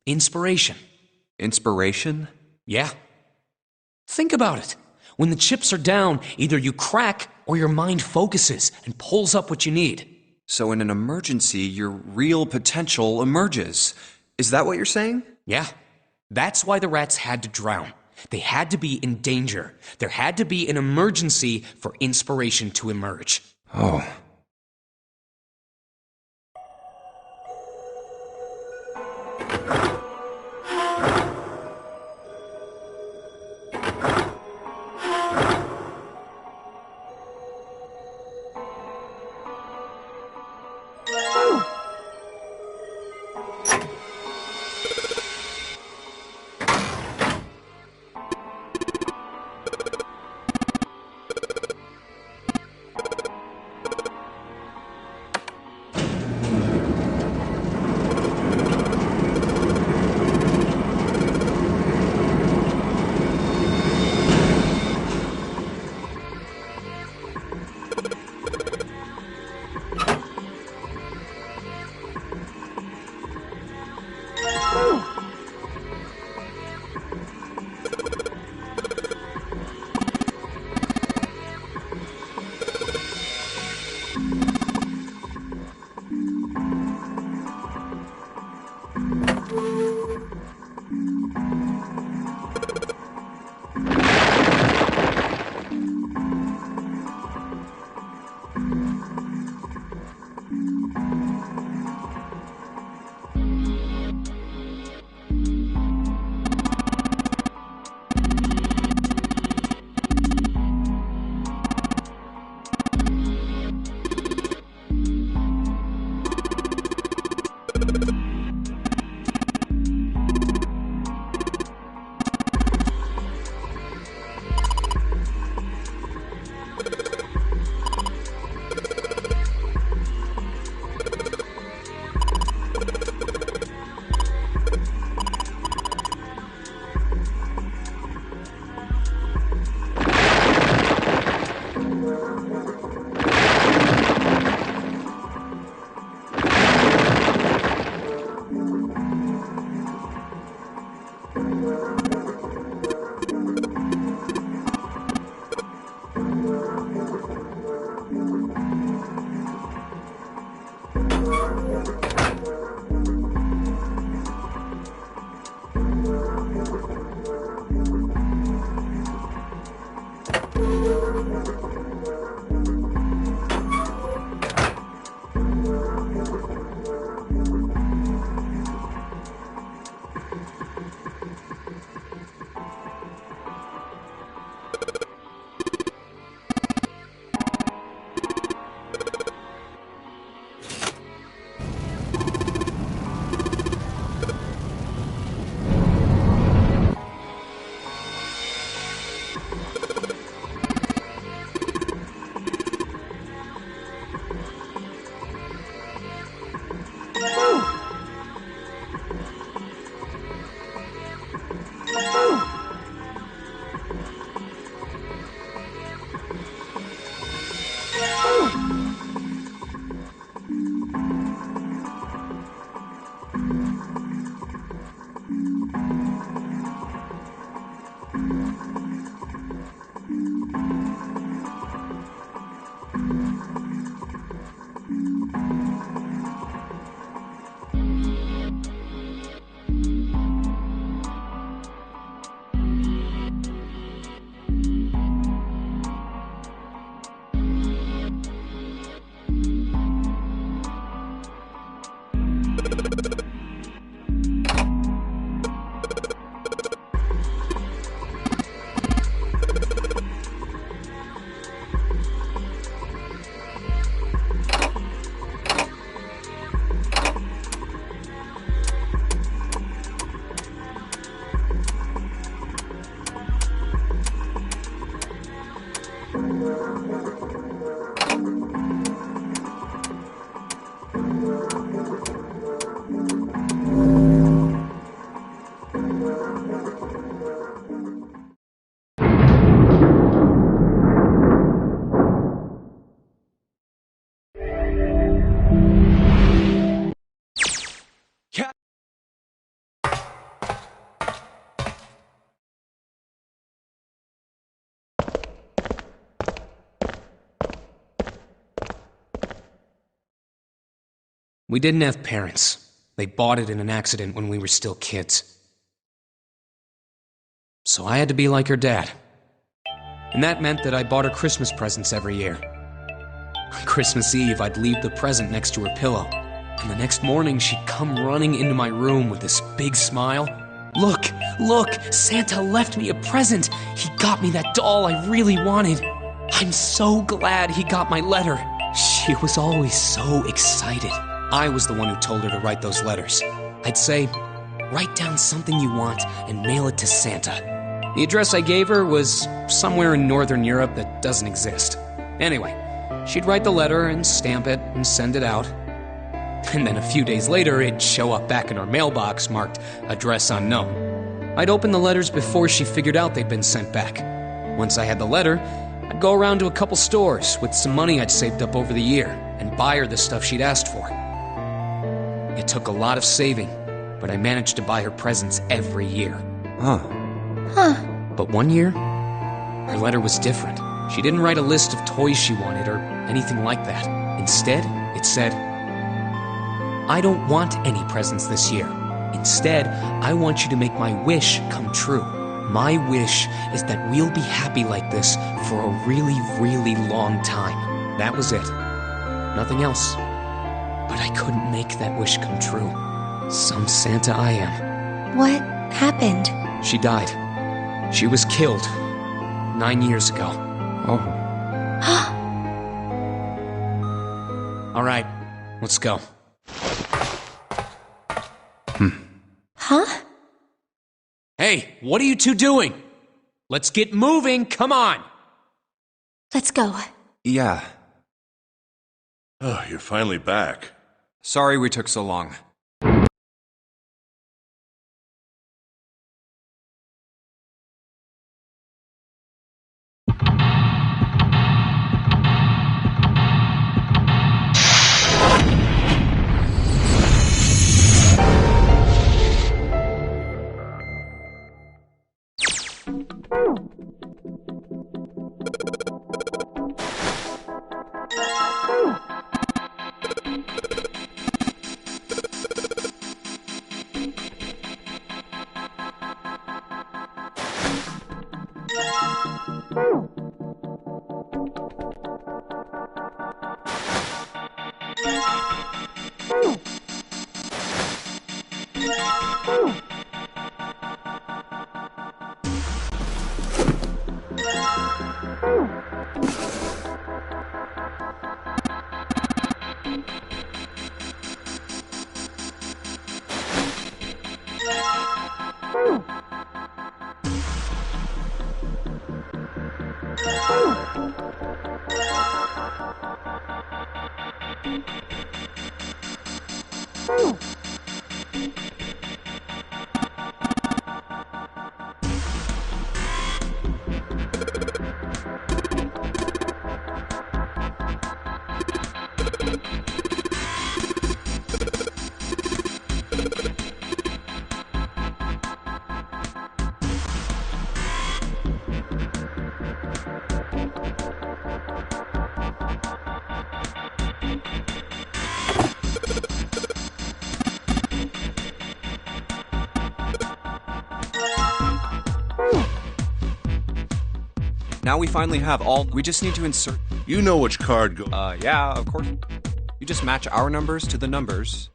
Inspiration. Inspiration? Yeah. Think about it. When the chips are down, either you crack or your mind focuses and pulls up what you need. So in an emergency, your real potential emerges. Is that what you're saying? Yeah. That's why the rats had to drown. They had to be in danger. There had to be an emergency for inspiration to emerge. Oh. We didn't have parents. They bought it in an accident when we were still kids. So I had to be like her dad. And that meant that I bought her Christmas presents every year. On Christmas Eve, I'd leave the present next to her pillow. And the next morning, she'd come running into my room with this big smile. Look, look, Santa left me a present. He got me that doll I really wanted. I'm so glad he got my letter. She was always so excited. I was the one who told her to write those letters. I'd say, write down something you want and mail it to Santa. The address I gave her was somewhere in Northern Europe that doesn't exist. Anyway, she'd write the letter and stamp it and send it out. And then a few days later, it'd show up back in our mailbox marked address unknown. I'd open the letters before she figured out they'd been sent back. Once I had the letter, I'd go around to a couple stores with some money I'd saved up over the year and buy her the stuff she'd asked for. It took a lot of saving, but I managed to buy her presents every year. But one year, her letter was different. She didn't write a list of toys she wanted or anything like that. Instead, it said, I don't want any presents this year. Instead, I want you to make my wish come true. My wish is that we'll be happy like this for a really, really long time. That was it. Nothing else. But I couldn't make that wish come true. Some Santa I am. What happened? She died. She was killed 9 years ago. Oh. All right, let's go. Huh? Hey, what are you two doing? Let's get moving, come on! Let's go. Yeah. Oh, you're finally back. Sorry we took so long. Now we finally have all. We just need to insert. You know which card goes. Yeah, of course. You just match our numbers to the numbers.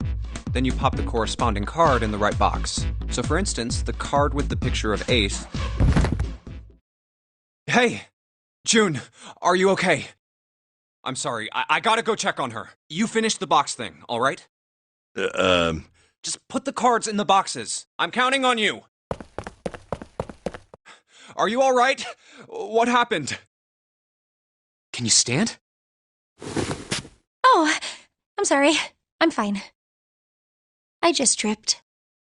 Then you pop the corresponding card in the right box. So for instance, the card with the picture of Ace. Hey! June, are you okay? I'm sorry, I gotta go check on her. You finish the box thing, alright? Just put the cards in the boxes. I'm counting on you. Are you alright? What happened? Can you stand? Oh, I'm sorry. I'm fine. I just tripped.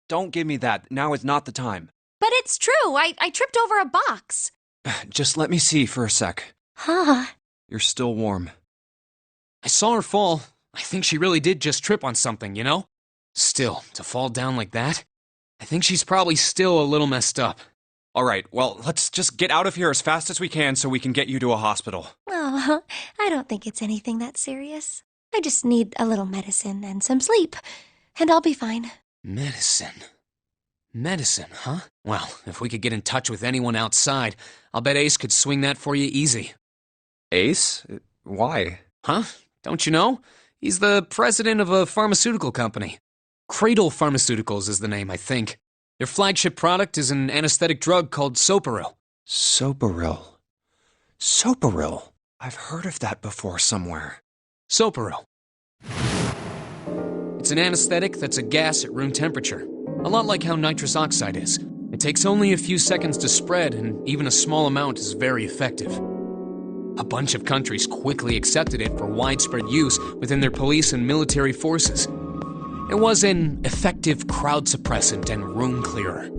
Don't give me that. Now is not the time. But it's true. I tripped over a box. Just let me see for a sec. Huh. You're still warm. I saw her fall. I think she really did just trip on something, you know? Still, to fall down like that? I think she's probably still a little messed up. Alright, well, let's just get out of here as fast as we can so we can get you to a hospital. Oh, I don't think it's anything that serious. I just need a little medicine and some sleep, and I'll be fine. Medicine. Medicine, huh? Well, if we could get in touch with anyone outside, I'll bet Ace could swing that for you easy. Ace? Why? Huh? Don't you know? He's the president of a pharmaceutical company. Cradle Pharmaceuticals is the name, I think. Their flagship product is an anesthetic drug called Soparil. Soparil. Soparil. I've heard of that before somewhere. Soparil. It's an anesthetic that's a gas at room temperature. A lot like how nitrous oxide is. It takes only a few seconds to spread, and even a small amount is very effective. A bunch of countries quickly accepted it for widespread use within their police and military forces. It was an effective crowd suppressant and room clearer.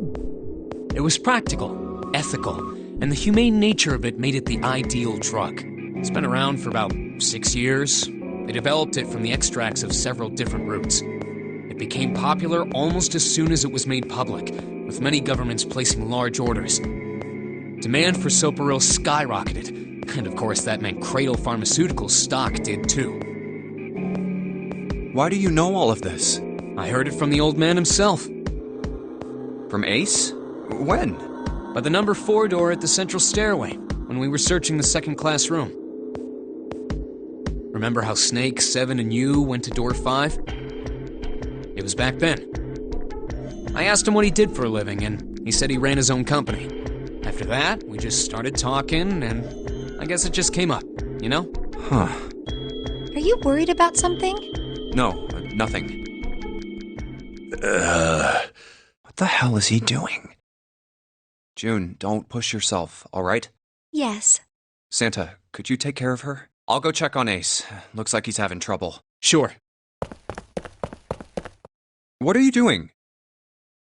It was practical, ethical, and the humane nature of it made it the ideal drug. It's been around for about 6 years. They developed it from the extracts of several different roots. It became popular almost as soon as it was made public, with many governments placing large orders. Demand for Soparil skyrocketed, and of course that meant Cradle Pharmaceuticals' stock did too. Why do you know all of this? I heard it from the old man himself. From Ace? When? By the number 4 door at the central stairway, when we were searching the second-class room. Remember how Snake, Seven, and you went to door 5? It was back then. I asked him what he did for a living, and he said he ran his own company. After that, we just started talking, and I guess it just came up, you know? Huh. Are you worried about something? No, nothing. What the hell is he doing? June, don't push yourself, all right? Yes. Santa, could you take care of her? I'll go check on Ace. Looks like he's having trouble. Sure. What are you doing?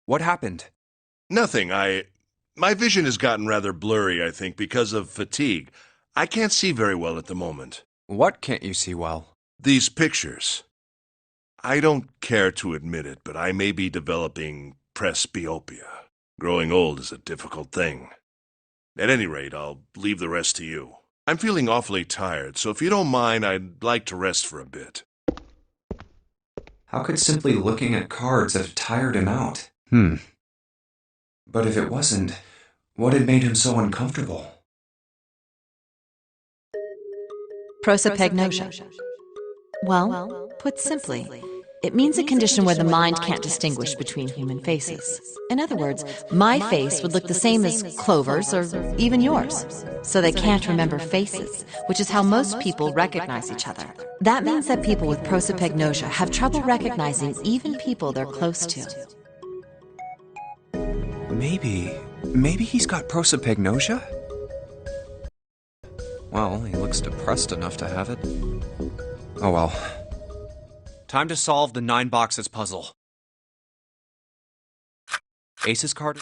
What happened? Nothing. My vision has gotten rather blurry, I think, because of fatigue. I can't see very well at the moment. What can't you see well? These pictures. I don't care to admit it, but I may be developing presbyopia. Growing old is a difficult thing. At any rate, I'll leave the rest to you. I'm feeling awfully tired, so if you don't mind, I'd like to rest for a bit. How could simply looking at cards have tired him out? But if it wasn't, what had made him so uncomfortable? Prosopagnosia. Well, put simply, it means a condition where the mind can't distinguish between human faces. In other words, my face would look the same as Clover's or even yours. So they can't remember faces, which is how most people recognize each other. That means that people with prosopagnosia have trouble recognizing even people they're close to. Maybe he's got prosopagnosia? Well, he looks depressed enough to have it. Oh well. Time to solve the 9 boxes puzzle. Ace's card.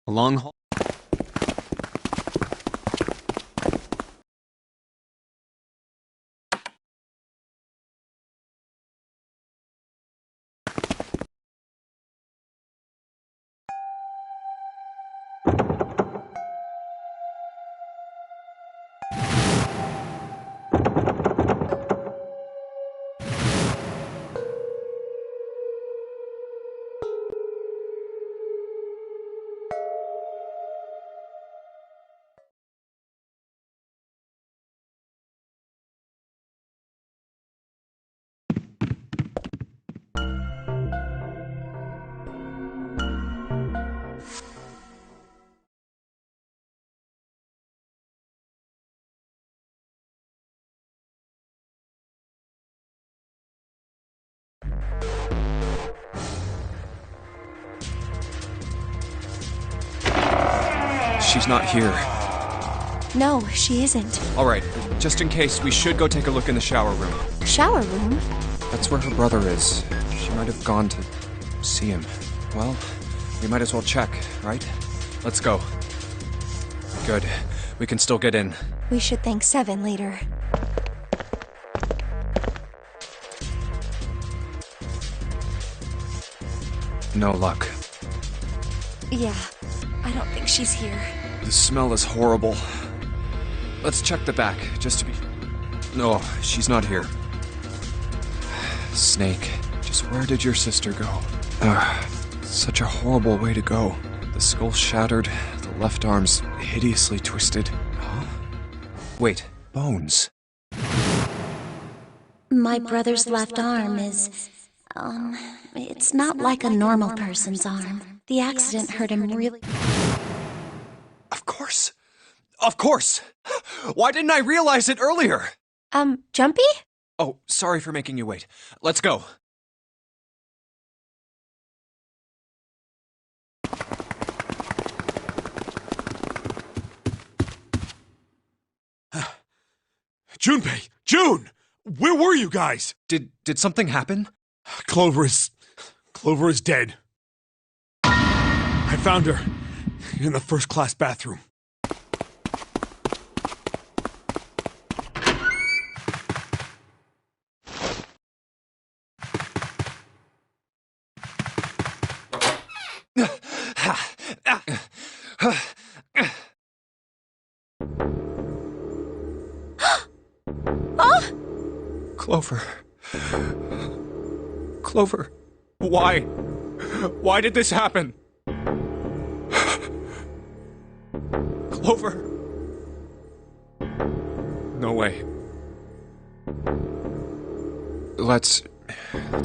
A long haul. She's not here. No, she isn't. Alright, just in case, we should go take a look in the shower room. Shower room? That's where her brother is. She might have gone to see him. Well, we might as well check, right? Let's go. Good. We can still get in. We should thank Seven later. No luck. Yeah, I don't think she's here. The smell is horrible. Let's check the back, just to be... No, she's not here. Snake, just where did your sister go? Such a horrible way to go. The skull shattered, the left arm's hideously twisted. Huh? Wait, bones. My brother's left arm is... it's not like a normal person's arm. The accident hurt him really... Of course! Of course! Why didn't I realize it earlier? Jumpy? Oh, sorry for making you wait. Let's go. Junpei! June! Where were you guys? Did something happen? Clover is dead. I found her in the first-class bathroom. Clover. Clover. Why? Why did this happen? Clover. No way. Let's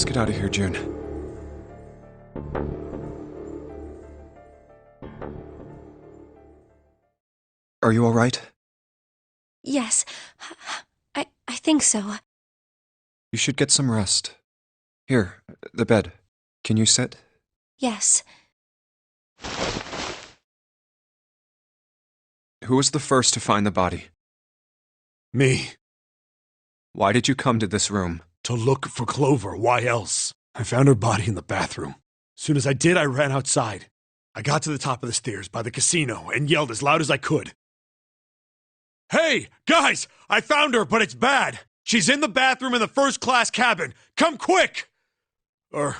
get out of here, June. Are you all right? Yes, I think so. You should get some rest. Here, the bed. Can you sit? Yes. Who was the first to find the body? Me. Why did you come to this room? To look for Clover. Why else? I found her body in the bathroom. As soon as I did, I ran outside. I got to the top of the stairs by the casino and yelled as loud as I could. Hey, guys! I found her, but it's bad! She's in the bathroom in the first-class cabin! Come quick! Or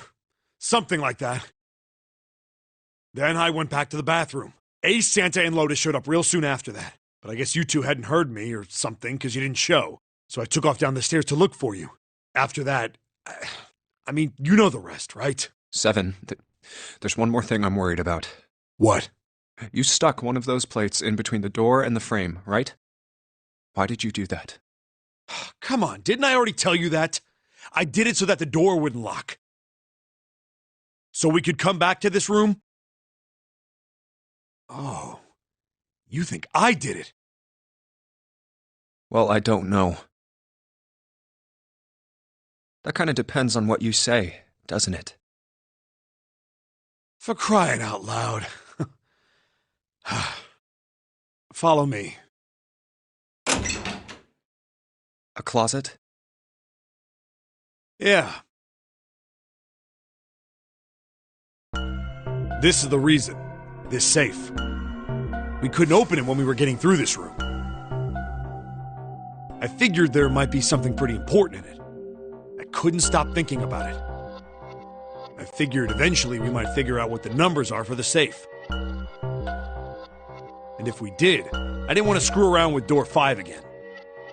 something like that. Then I went back to the bathroom. Ace, Santa, and Lotus showed up real soon after that. But I guess you two hadn't heard me or something because you didn't show. So I took off down the stairs to look for you. After that, I mean, you know the rest, right? Seven, there's one more thing I'm worried about. What? You stuck one of those plates in between the door and the frame, right? Why did you do that? Come on, didn't I already tell you that? I did it so that the door wouldn't lock. So we could come back to this room? Oh, you think I did it? Well, I don't know. That kind of depends on what you say, doesn't it? For crying out loud. Follow me. A closet? Yeah. This is the reason. This safe. We couldn't open it when we were getting through this room. I figured there might be something pretty important in it. I couldn't stop thinking about it. I figured eventually we might figure out what the numbers are for the safe. And if we did, I didn't want to screw around with door 5 again.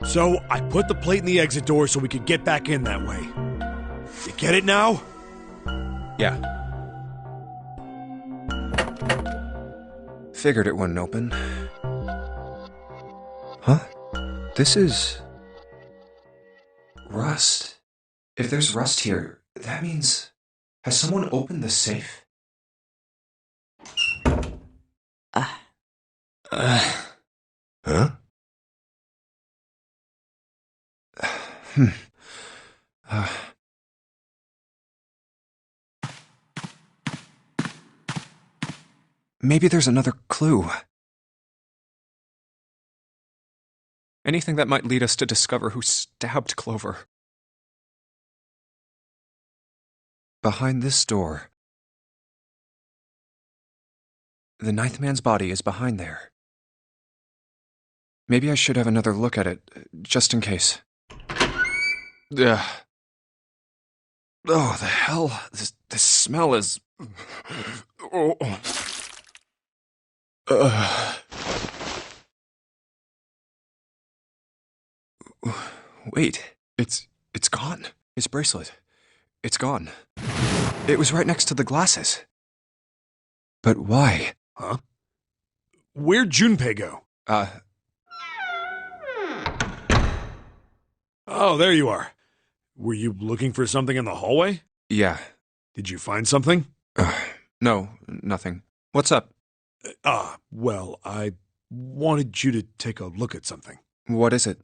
So I put the plate in the exit door so we could get back in that way. You get it now? Yeah. Figured it wouldn't open. Huh? This is... rust. If there's rust here, that means... Has someone opened the safe? Huh? Maybe there's another clue. Anything that might lead us to discover who stabbed Clover. Behind this door. The ninth man's body is behind there. Maybe I should have another look at it, just in case. Ugh. Oh, the hell? This smell is... Oh. Wait, it's gone. His bracelet. It's gone. It was right next to the glasses. But why? Huh? Where'd Junpei go? Oh, there you are. Were you looking for something in the hallway? Yeah. Did you find something? No, nothing. What's up? Well, I wanted you to take a look at something. What is it?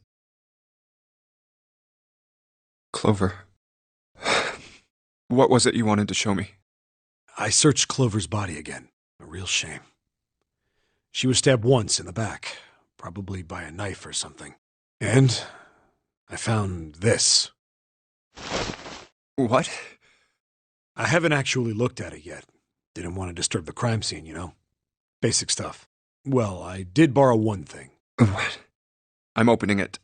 Clover. What was it you wanted to show me? I searched Clover's body again. A real shame. She was stabbed once in the back, probably by a knife or something. And I found this. What? I haven't actually looked at it yet. Didn't want to disturb the crime scene, you know? Basic stuff. Well, I did borrow one thing. What? I'm opening it.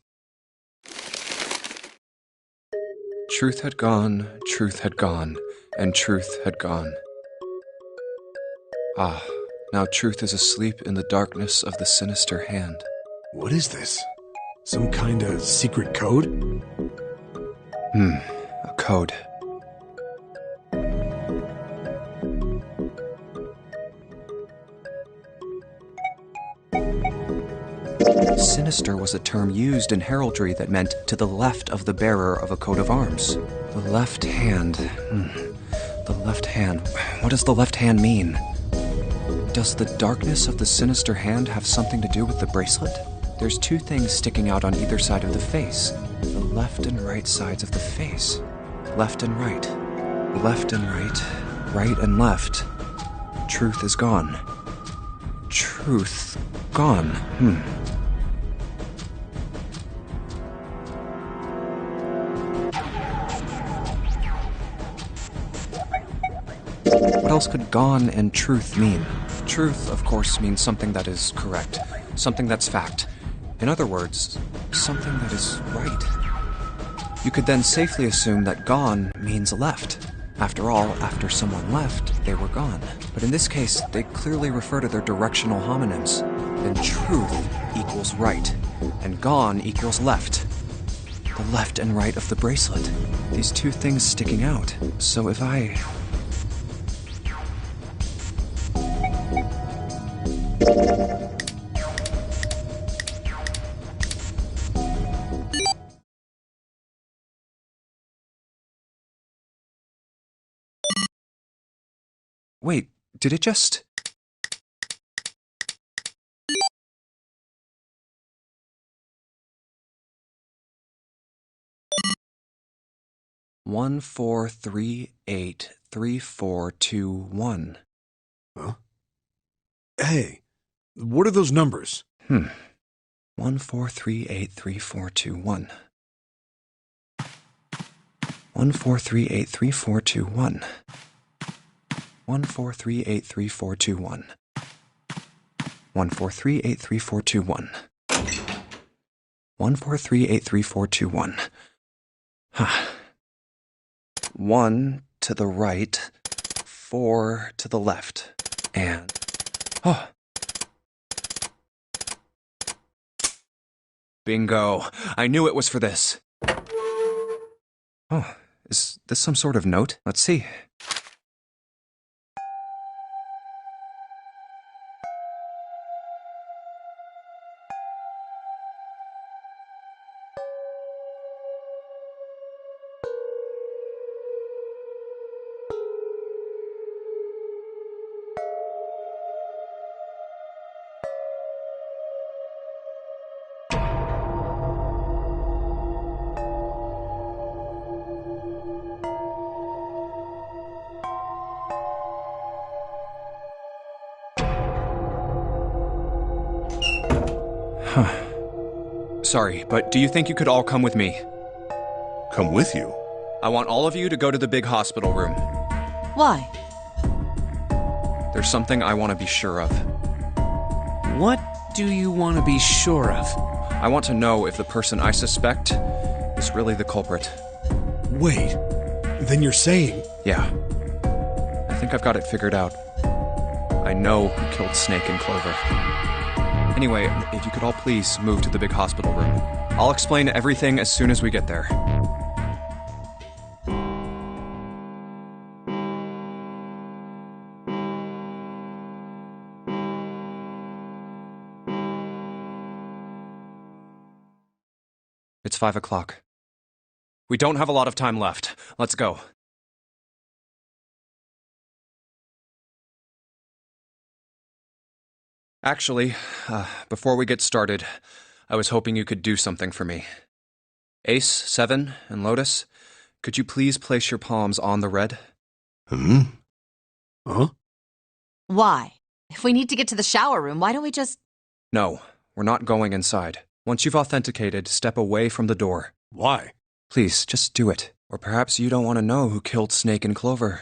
Truth had gone, and truth had gone. Ah, now truth is asleep in the darkness of the sinister hand. What is this? Some kind of secret code? A code. Sinister was a term used in heraldry that meant to the left of the bearer of a coat of arms. The left hand. The left hand. What does the left hand mean? Does the darkness of the sinister hand have something to do with the bracelet? There's two things sticking out on either side of the face. The left and right sides of the face. Left and right. Left and right. Right and left. Truth is gone. Truth gone. What else could gone and truth mean? Truth, of course, means something that is correct, something that's fact. In other words, something that is right. You could then safely assume that gone means left. After all, after someone left, they were gone. But in this case, they clearly refer to their directional homonyms. Then truth equals right, and gone equals left. The left and right of the bracelet. These two things sticking out. So if I... Wait, did it just... One, 4, 3, 8, 3, 4, 2, 1. Huh? Hey, what are those numbers? 1, 4, 3, 8, 3, 4, 2, 1. 1, 4, 3, 8, 3, 4, 2, 1. 1, 4, 3, 8, 3, 4, 2, 1. 1, 4, 3, 8, 3, 4, 2, 1. 1, 4, 3, 8, 3, 4, 2, 1. 1 to the right, 4 to the left, and... Oh! Bingo! I knew it was for this! Oh, is this some sort of note? Let's see. Sorry, but do you think you could all come with me? Come with you? I want all of you to go to the big hospital room. Why? There's something I want to be sure of. What do you want to be sure of? I want to know if the person I suspect is really the culprit. Wait, then you're saying... Yeah. I think I've got it figured out. I know who killed Snake and Clover. Anyway, if you could all please move to the big hospital room. I'll explain everything as soon as we get there. It's 5 o'clock. We don't have a lot of time left. Let's go. Actually, before we get started, I was hoping you could do something for me. Ace, Seven, and Lotus, could you please place your palms on the red? Huh? Why? If we need to get to the shower room, why don't we just... No, we're not going inside. Once you've authenticated, step away from the door. Why? Please, just do it. Or perhaps you don't want to know who killed Snake and Clover.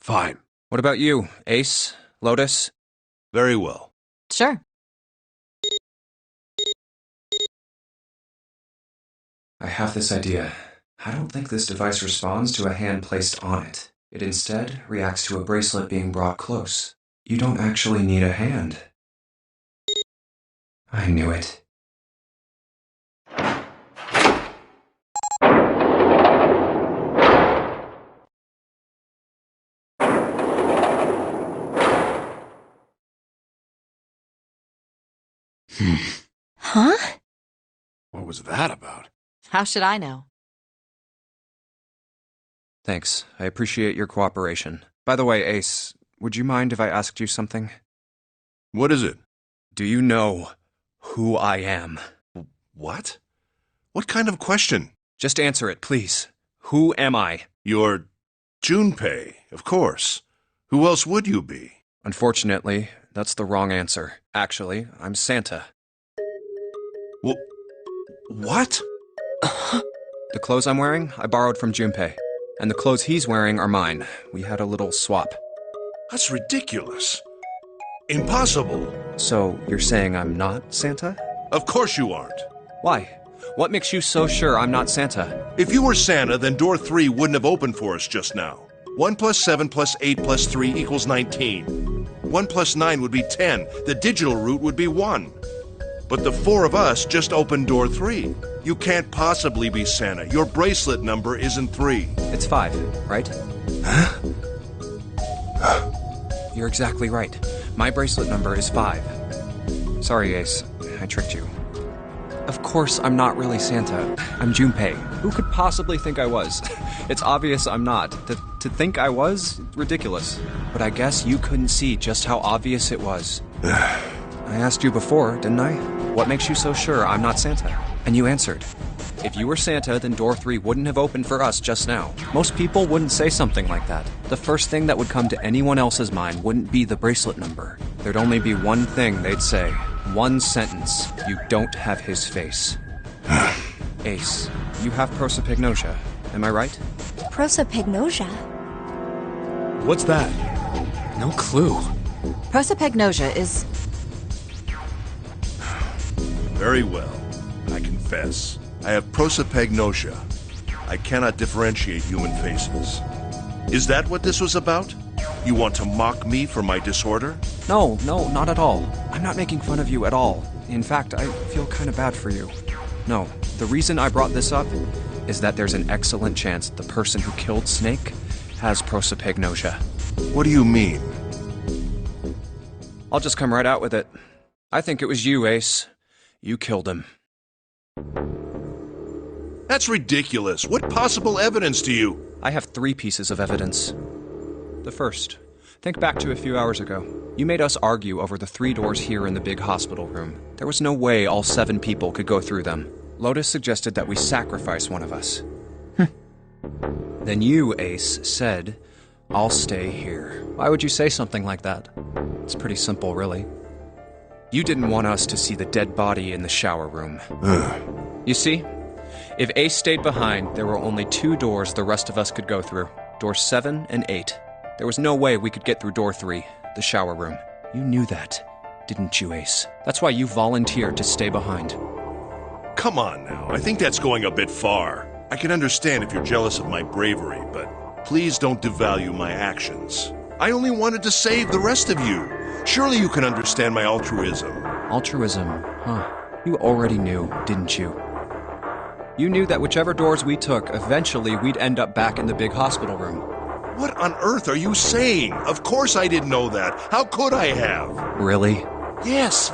Fine. What about you, Ace? Lotus? Very well. Sure. I have this idea. I don't think this device responds to a hand placed on it. It instead reacts to a bracelet being brought close. You don't actually need a hand. I knew it. Huh? What was that about? How should I know? Thanks. I appreciate your cooperation. By the way, Ace, would you mind if I asked you something? What is it? Do you know who I am? What? What kind of question? Just answer it, please. Who am I? You're Junpei, of course. Who else would you be? Unfortunately, that's the wrong answer. Actually, I'm Santa. What? The clothes I'm wearing, I borrowed from Junpei. And the clothes he's wearing are mine. We had a little swap. That's ridiculous. Impossible. So, you're saying I'm not Santa? Of course you aren't. Why? What makes you so sure I'm not Santa? If you were Santa, then door 3 wouldn't have opened for us just now. 1 plus 7 plus 8 plus 3 equals 19. 1 plus 9 would be 10. The digital route would be 1. But the 4 of us just opened door 3. You can't possibly be Santa. Your bracelet number isn't 3. It's 5, right? Huh? You're exactly right. My bracelet number is 5. Sorry, Ace. I tricked you. Of course I'm not really Santa. I'm Junpei. Who could possibly think I was? It's obvious I'm not. To think I was? Ridiculous. But I guess you couldn't see just how obvious it was. I asked you before, didn't I? What makes you so sure I'm not Santa? And you answered. If you were Santa, then door 3 wouldn't have opened for us just now. Most people wouldn't say something like that. The first thing that would come to anyone else's mind wouldn't be the bracelet number. There'd only be one thing they'd say. One sentence. You don't have his face. Ace, you have prosopagnosia. Am I right? Prosopagnosia? What's that? No clue. Prosopagnosia is... Very well. I confess. I have prosopagnosia. I cannot differentiate human faces. Is that what this was about? You want to mock me for my disorder? No, not at all. I'm not making fun of you at all. In fact, I feel kind of bad for you. No, the reason I brought this up is that there's an excellent chance the person who killed Snake has prosopagnosia. What do you mean? I'll just come right out with it. I think it was you, Ace. You killed him. That's ridiculous. What possible evidence do you... I have 3 pieces of evidence. The first. Think back to a few hours ago. You made us argue over the 3 doors here in the big hospital room. There was no way all 7 people could go through them. Lotus suggested that we sacrifice one of us. Then you, Ace, said, I'll stay here. Why would you say something like that? It's pretty simple, really. You didn't want us to see the dead body in the shower room. You see, if Ace stayed behind, there were only 2 doors the rest of us could go through. Doors 7 and 8. There was no way we could get through door 3, the shower room. You knew that, didn't you, Ace? That's why you volunteered to stay behind. Come on now, I think that's going a bit far. I can understand if you're jealous of my bravery, but please don't devalue my actions. I only wanted to save the rest of you. Surely you can understand my altruism. Altruism, huh? You already knew, didn't you? You knew that whichever doors we took, eventually we'd end up back in the big hospital room. What on earth are you saying? Of course I didn't know that. How could I have? Really? Yes.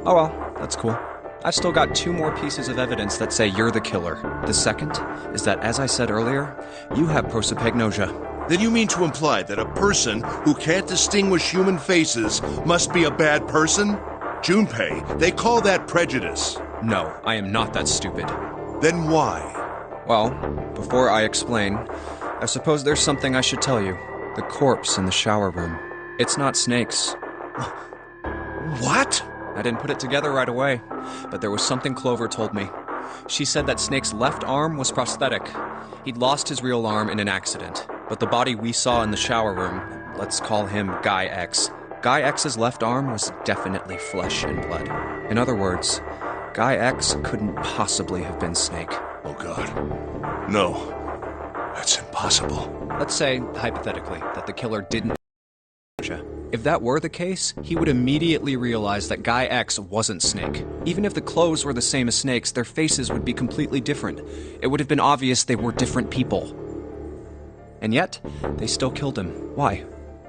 Oh well, that's cool. I've still got 2 more pieces of evidence that say you're the killer. The second is that, as I said earlier, you have prosopagnosia. Then you mean to imply that a person who can't distinguish human faces must be a bad person? Junpei, they call that prejudice. No, I am not that stupid. Then why? Well, before I explain, I suppose there's something I should tell you. The corpse in the shower room. It's not Snake's. What? I didn't put it together right away, but there was something Clover told me. She said that Snake's left arm was prosthetic. He'd lost his real arm in an accident, but the body we saw in the shower room, let's call him Guy X. Guy X's left arm was definitely flesh and blood. In other words, Guy X couldn't possibly have been Snake. Oh God. No. That's impossible. Let's say, hypothetically, that the killer didn't. If that were the case, he would immediately realize that Guy X wasn't Snake. Even if the clothes were the same as Snake's, their faces would be completely different. It would have been obvious they were different people. And yet, they still killed him. Why?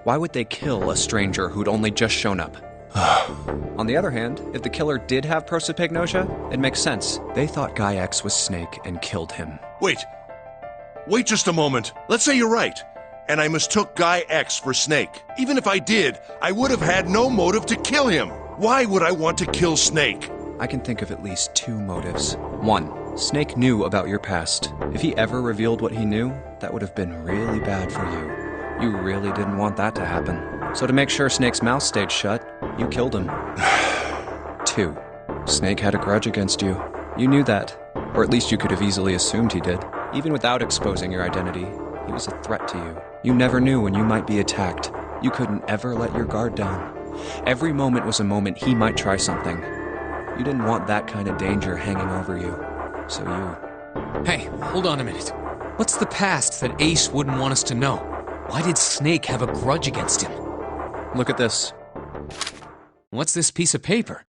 Why would they kill a stranger who'd only just shown up? On the other hand, if the killer did have prosopagnosia, it makes sense. They thought Guy X was Snake and killed him. Wait just a moment. Let's say you're right, and I mistook Guy X for Snake. Even if I did, I would have had no motive to kill him. Why would I want to kill Snake? I can think of at least 2 motives. 1, Snake knew about your past. If he ever revealed what he knew, that would have been really bad for you. You really didn't want that to happen. So to make sure Snake's mouth stayed shut, you killed him. 2, Snake had a grudge against you. You knew that. Or at least you could have easily assumed he did. Even without exposing your identity, he was a threat to you. You never knew when you might be attacked. You couldn't ever let your guard down. Every moment was a moment he might try something. You didn't want that kind of danger hanging over you. So you... Hey, hold on a minute. What's the past that Ace wouldn't want us to know? Why did Snake have a grudge against him? Look at this. What's this piece of paper?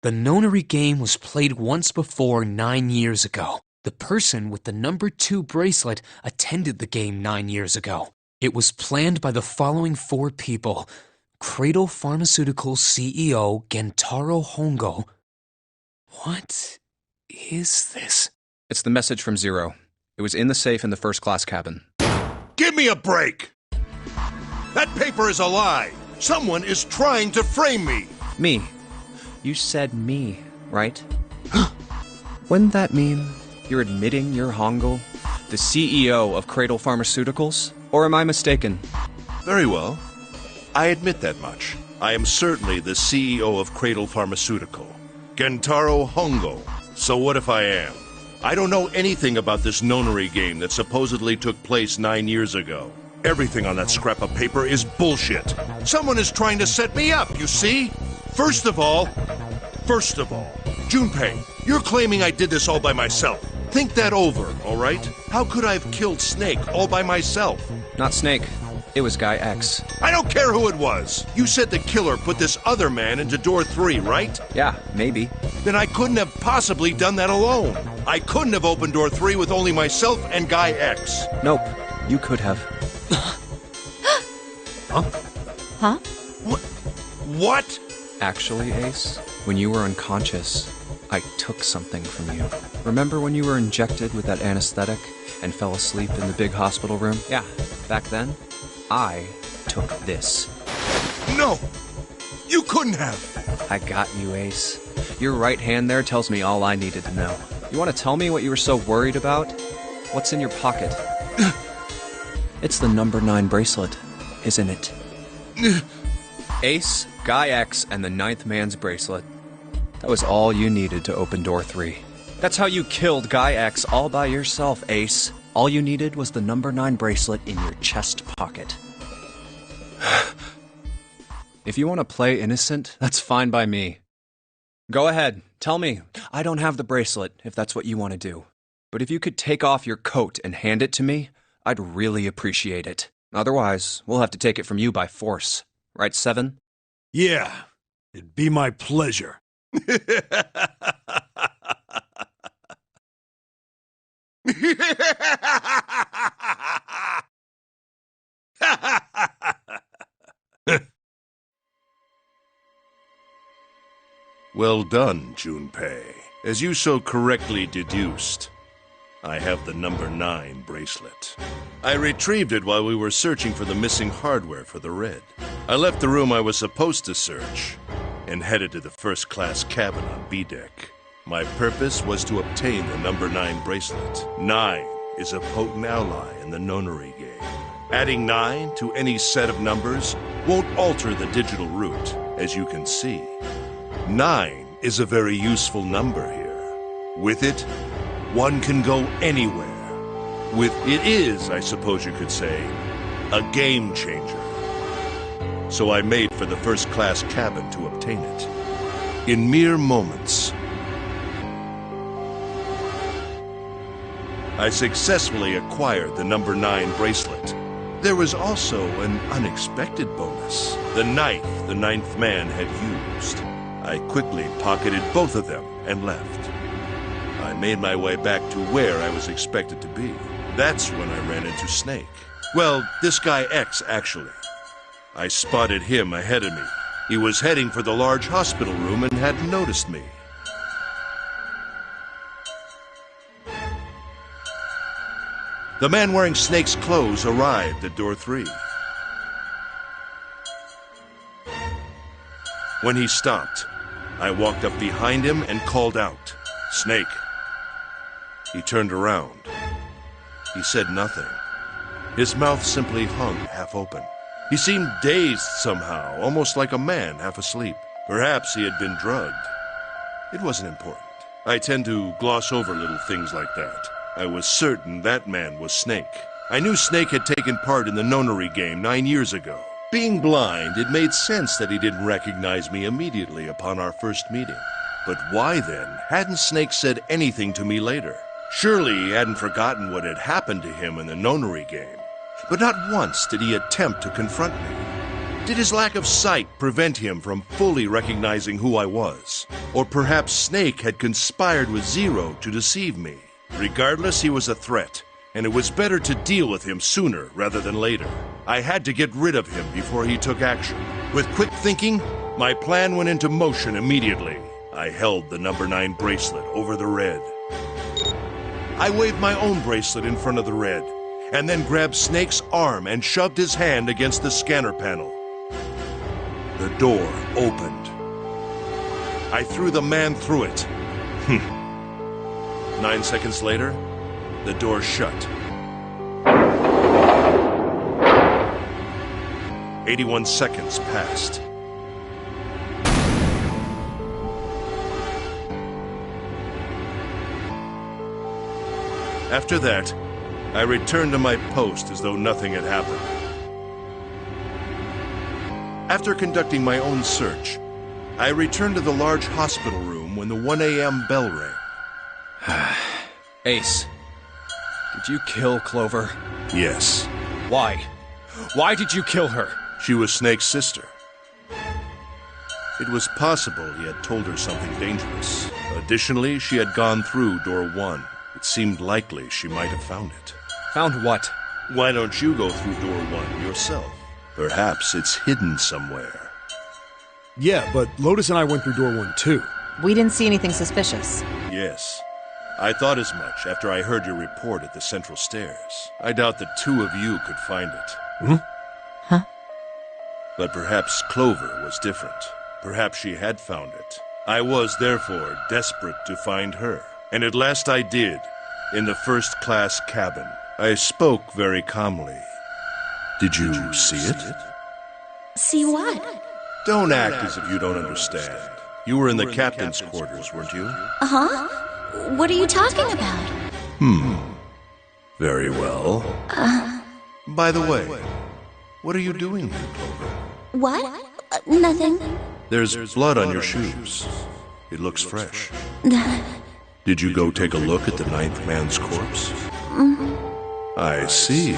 The nonary game was played once before 9 years ago. The person with the number 2 bracelet attended the game 9 years ago. It was planned by the following 4 people. Cradle Pharmaceuticals CEO Gentaro Hongo. What is this? It's the message from Zero. It was in the safe in the first-class cabin. Give me a break! That paper is a lie! Someone is trying to frame me! Me. You said me, right? Wouldn't that mean you're admitting you're Hongo, the CEO of Cradle Pharmaceuticals? Or am I mistaken? Very well. I admit that much. I am certainly the CEO of Cradle Pharmaceutical, Gentaro Hongo. So what if I am? I don't know anything about this nonary game that supposedly took place 9 years ago. Everything on that scrap of paper is bullshit. Someone is trying to set me up, you see? First of all, Junpei, you're claiming I did this all by myself. Think that over, all right? How could I have killed Snake all by myself? Not Snake. It was Guy X. I don't care who it was. You said the killer put this other man into door 3, right? Yeah, maybe. Then I couldn't have possibly done that alone. I couldn't have opened door 3 with only myself and Guy X. Nope. You could have. Huh? What? Actually, Ace, when you were unconscious, I took something from you. Remember when you were injected with that anesthetic and fell asleep in the big hospital room? Yeah, back then, I took this. No! You couldn't have! I got you, Ace. Your right hand there tells me all I needed to know. You want to tell me what you were so worried about? What's in your pocket? It's the number 9 bracelet, isn't it? Ace, Guy X, and the ninth man's bracelet. That was all you needed to open door 3. That's how you killed Guy X all by yourself, Ace. All you needed was the number 9 bracelet in your chest pocket. If you want to play innocent, that's fine by me. Go ahead, tell me. I don't have the bracelet, if that's what you want to do. But if you could take off your coat and hand it to me, I'd really appreciate it. Otherwise, we'll have to take it from you by force. Right, Seven? Yeah, it'd be my pleasure. Well done, Junpei. As you so correctly deduced, I have the number 9 bracelet. I retrieved it while we were searching for the missing hardware for the Red. I left the room I was supposed to search and headed to the first-class cabin on B deck. My purpose was to obtain the number 9 bracelet. 9 is a potent ally in the nonary game. Adding 9 to any set of numbers won't alter the digital route, as you can see. 9 is a very useful number here. With it, one can go anywhere. It is, I suppose you could say, a game changer. So I made for the first-class cabin to obtain it. In mere moments, I successfully acquired the number 9 bracelet. There was also an unexpected bonus. The knife the ninth man had used. I quickly pocketed both of them and left. I made my way back to where I was expected to be. That's when I ran into Snake. Well, this guy X, actually. I spotted him ahead of me. He was heading for the large hospital room and hadn't noticed me. The man wearing Snake's clothes arrived at door 3. When he stopped, I walked up behind him and called out, "Snake." He turned around. He said nothing. His mouth simply hung half open. He seemed dazed somehow, almost like a man half asleep. Perhaps he had been drugged. It wasn't important. I tend to gloss over little things like that. I was certain that man was Snake. I knew Snake had taken part in the nonary game 9 years ago. Being blind, it made sense that he didn't recognize me immediately upon our first meeting. But why then hadn't Snake said anything to me later? Surely he hadn't forgotten what had happened to him in the nonary game. But not once did he attempt to confront me. Did his lack of sight prevent him from fully recognizing who I was? Or perhaps Snake had conspired with Zero to deceive me? Regardless, he was a threat, and it was better to deal with him sooner rather than later. I had to get rid of him before he took action. With quick thinking, my plan went into motion immediately. I held the number 9 bracelet over the Red. I waved my own bracelet in front of the Red, and then grabbed Snake's arm and shoved his hand against the scanner panel. The door opened. I threw the man through it. 9 seconds later, the door shut. 81 seconds passed. After that, I returned to my post as though nothing had happened. After conducting my own search, I returned to the large hospital room when the 1 a.m. bell rang. Ace, did you kill Clover? Yes. Why? Why did you kill her? She was Snake's sister. It was possible he had told her something dangerous. Additionally, she had gone through door 1. It seemed likely she might have found it. Found what? Why don't you go through door 1 yourself? Perhaps it's hidden somewhere. Yeah, but Lotus and I went through door 1 too. We didn't see anything suspicious. Yes. I thought as much after I heard your report at the central stairs. I doubt that 2 of you could find it. Huh? But perhaps Clover was different. Perhaps she had found it. I was, therefore, desperate to find her. And at last I did, in the first-class cabin. I spoke very calmly. Did you see it? See what? Don't act as if you don't understand. You were in the captain's quarters, weren't you? Uh-huh. What are you talking about? Very well. By the way, what are you doing here, Clover? What? Nothing. There's blood on your shoes. It looks fresh. Did you go take a look at the ninth man's corpse? I see.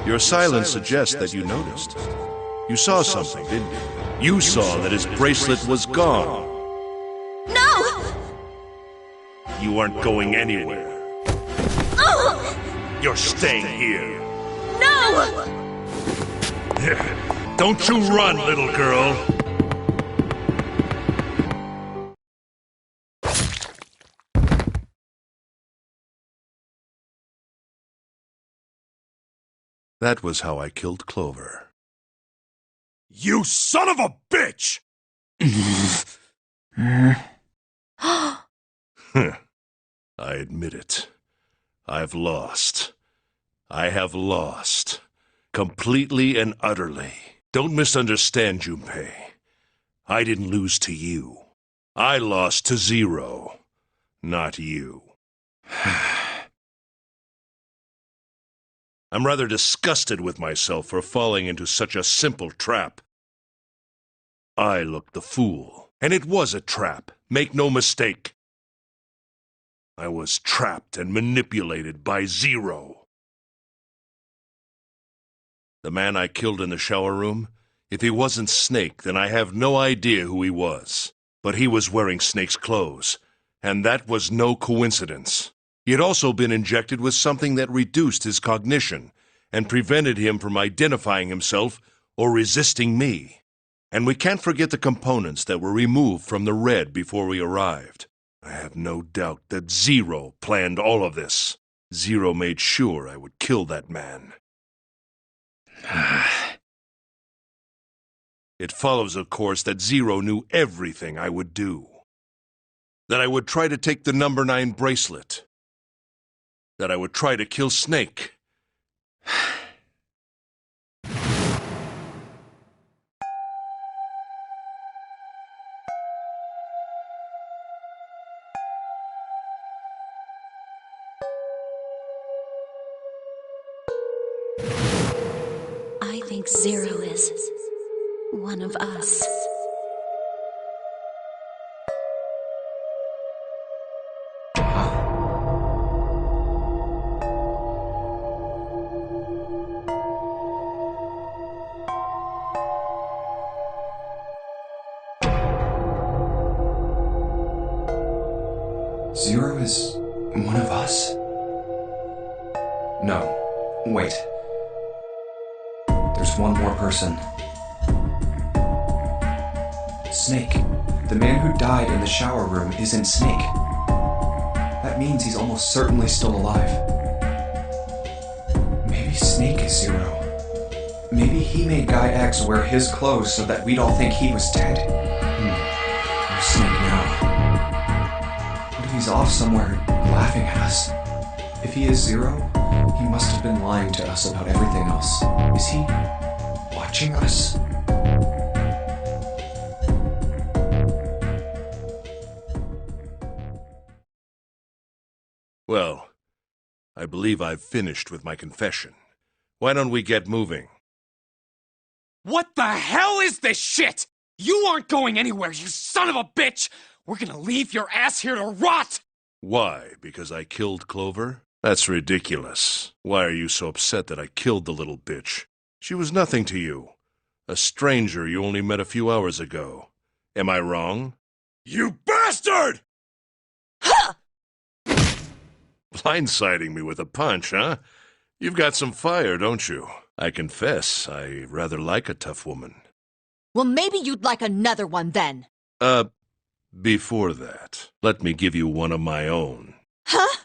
Your silence suggests that you noticed. You saw something, didn't you? You saw that his bracelet was gone. No! You aren't going anywhere. Oh! You're staying here. No! Don't you run, little girl. That was how I killed Clover. You son of a bitch! I admit it. I've lost. I have lost. Completely and utterly. Don't misunderstand, Junpei. I didn't lose to you. I lost to Zero. Not you. I'm rather disgusted with myself for falling into such a simple trap. I looked the fool, and it was a trap. Make no mistake. I was trapped and manipulated by Zero. The man I killed in the shower room, if he wasn't Snake, then I have no idea who he was. But he was wearing Snake's clothes, and that was no coincidence. He had also been injected with something that reduced his cognition and prevented him from identifying himself or resisting me. And we can't forget the components that were removed from the red before we arrived. I have no doubt that Zero planned all of this. Zero made sure I would kill that man. It follows, of course, that Zero knew everything I would do. That I would try to take the number 9 bracelet. That I would try to kill Snake. I think Zero is one of us. Zero is one of us? No, wait. There's one more person. Snake. The man who died in the shower room isn't Snake. That means he's almost certainly still alive. Maybe Snake is Zero. Maybe he made Guy X wear his clothes so that we'd all think he was dead. Where's Snake now? What if he's off somewhere laughing at us? If he is Zero, he must have been lying to us about everything else. Is he watching us? Well, I believe I've finished with my confession. Why don't we get moving? What the hell is this shit? You aren't going anywhere, you son of a bitch! We're gonna leave your ass here to rot! Why? Because I killed Clover? That's ridiculous. Why are you so upset that I killed the little bitch? She was nothing to you. A stranger you only met a few hours ago. Am I wrong? You bastard! Blindsiding me with a punch, huh? You've got some fire, don't you? I confess, I rather like a tough woman. Well, maybe you'd like another one then. Before that, let me give you one of my own. Huh?